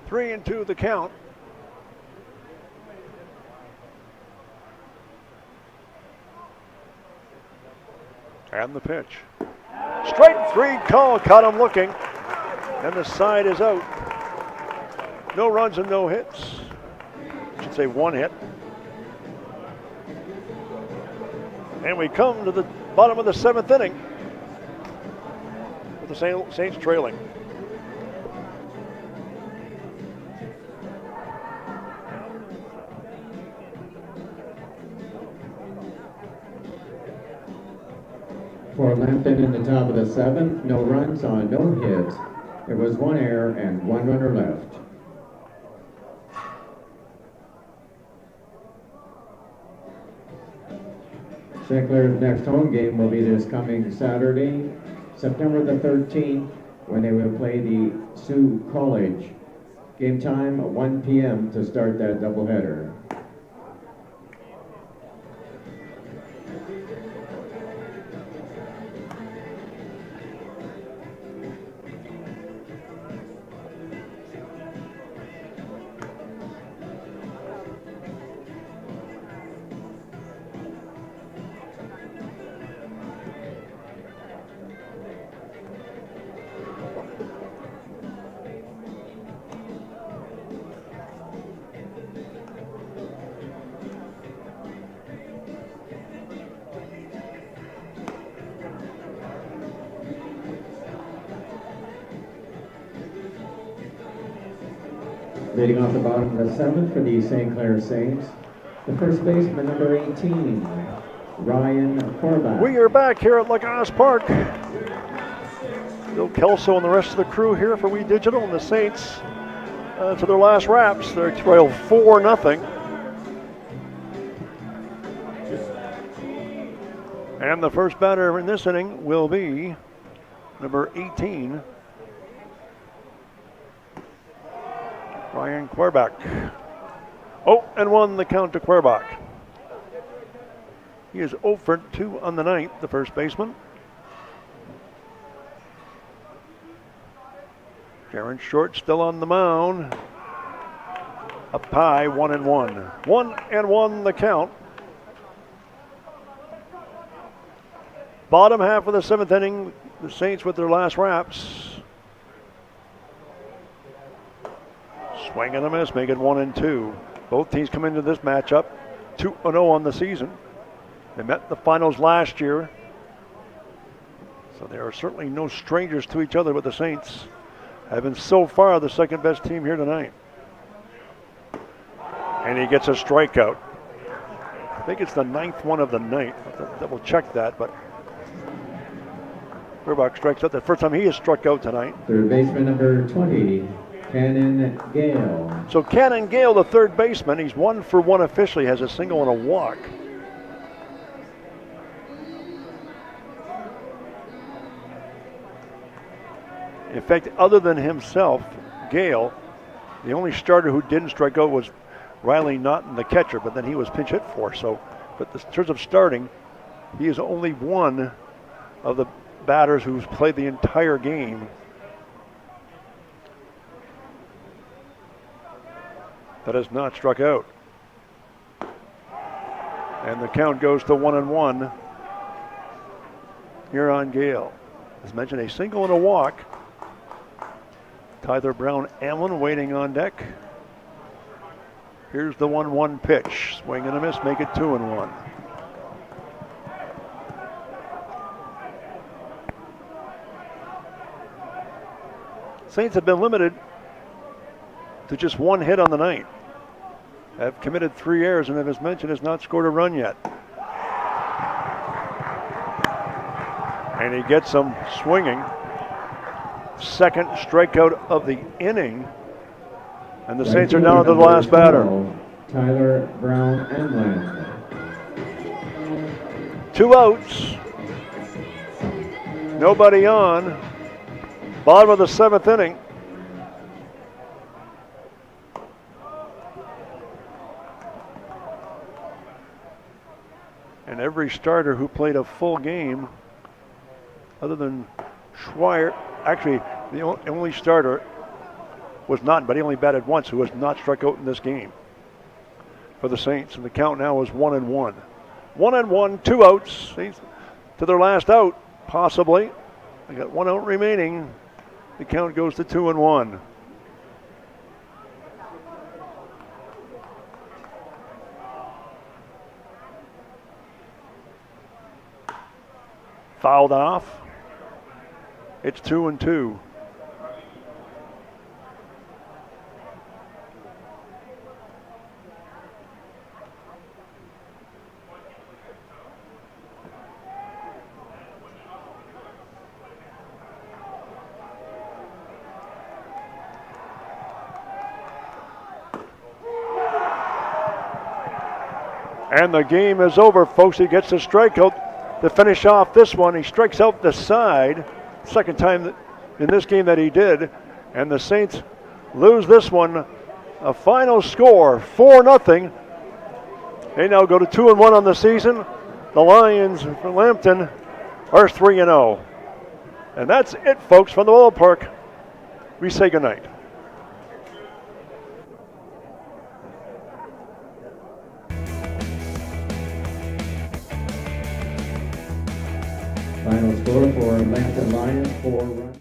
A: Three and 2 the count. And the pitch. Straight 3 call, caught him looking. And the side is out. No runs and no hits. I should say 1 hit. And we come to the bottom of the 7th inning with the Saints trailing.
B: For Lambton in the top of the 7th, no runs on no hits. There was 1 error and 1 runner left. St. Clair's next home game will be this coming Saturday, September the 13th, when they will play the Sioux College. Game time 1 p.m. to start that doubleheader. Leading off the bottom of the seventh for the St. Clair Saints, the first baseman, number 18, Ryan Corbett.
A: We are back here at Lacoste Park. Bill Kelso and the rest of the crew here for We Digital, and the Saints to their last wraps. They're trailed 4-0. And the first batter in this inning will be number 18, Ryan Querbach. 0-1 the count to Querbach. He is 0 for 2 on the ninth, the first baseman. Jaron Short still on the mound. Up high, 1-1. 1-1 the count. Bottom half of the seventh inning, the Saints with their last wraps. Swing and a miss, make it 1-2. Both teams come into this matchup 2-0 on the season. They met in the finals last year, so they are certainly no strangers to each other, but the Saints have been so far the second best team here tonight. And he gets a strikeout. I think it's the 9th one of the night. I'll have to double check that, but Querbach strikes out the first time he has struck out tonight.
B: Third baseman, number 20, Cannon Gale.
A: So Cannon Gale, the third baseman, he's 1 for 1 officially, has a single and a walk. In fact, other than himself, Gale, the only starter who didn't strike out was Riley Naughton, the catcher, but then he was pinch hit for. So, but in terms of starting, he is only one of the batters who's played the entire game that has not struck out. And the count goes to 1-1 here on Gale. As mentioned, a single and a walk. Tyler Brown Amlin waiting on deck. Here's the 1-1 pitch. Swing and a miss, make it 2-1. Saints have been limited to just one hit on the night. Have committed 3 errors and, as mentioned, has not scored a run yet. And he gets them swinging. Second strikeout of the inning. And the Saints are down to the last batter.
B: Tyler Brown Amlin.
A: 2 outs. Nobody on. Bottom of the 7th inning. And every starter who played a full game, other than Schweier, actually the only starter was not, but he only batted once, who has not struck out in this game for the Saints. And the count now is 1-1. 1-1, 2 outs. Saints to their last out, possibly. They got 1 out remaining. The count goes to 2-1. Fouled off. It's 2-2. And the game is over, folks. He gets a strikeout to finish off this one. He strikes out the side. Second time in this game that he did. And the Saints lose this one. A final score, 4-0. They now go to 2-1 on the season. The Lions from Lambton are 3-0. And that's it, folks, from the ballpark. We say goodnight.
B: Final score for Lambton Lions, 4 runs.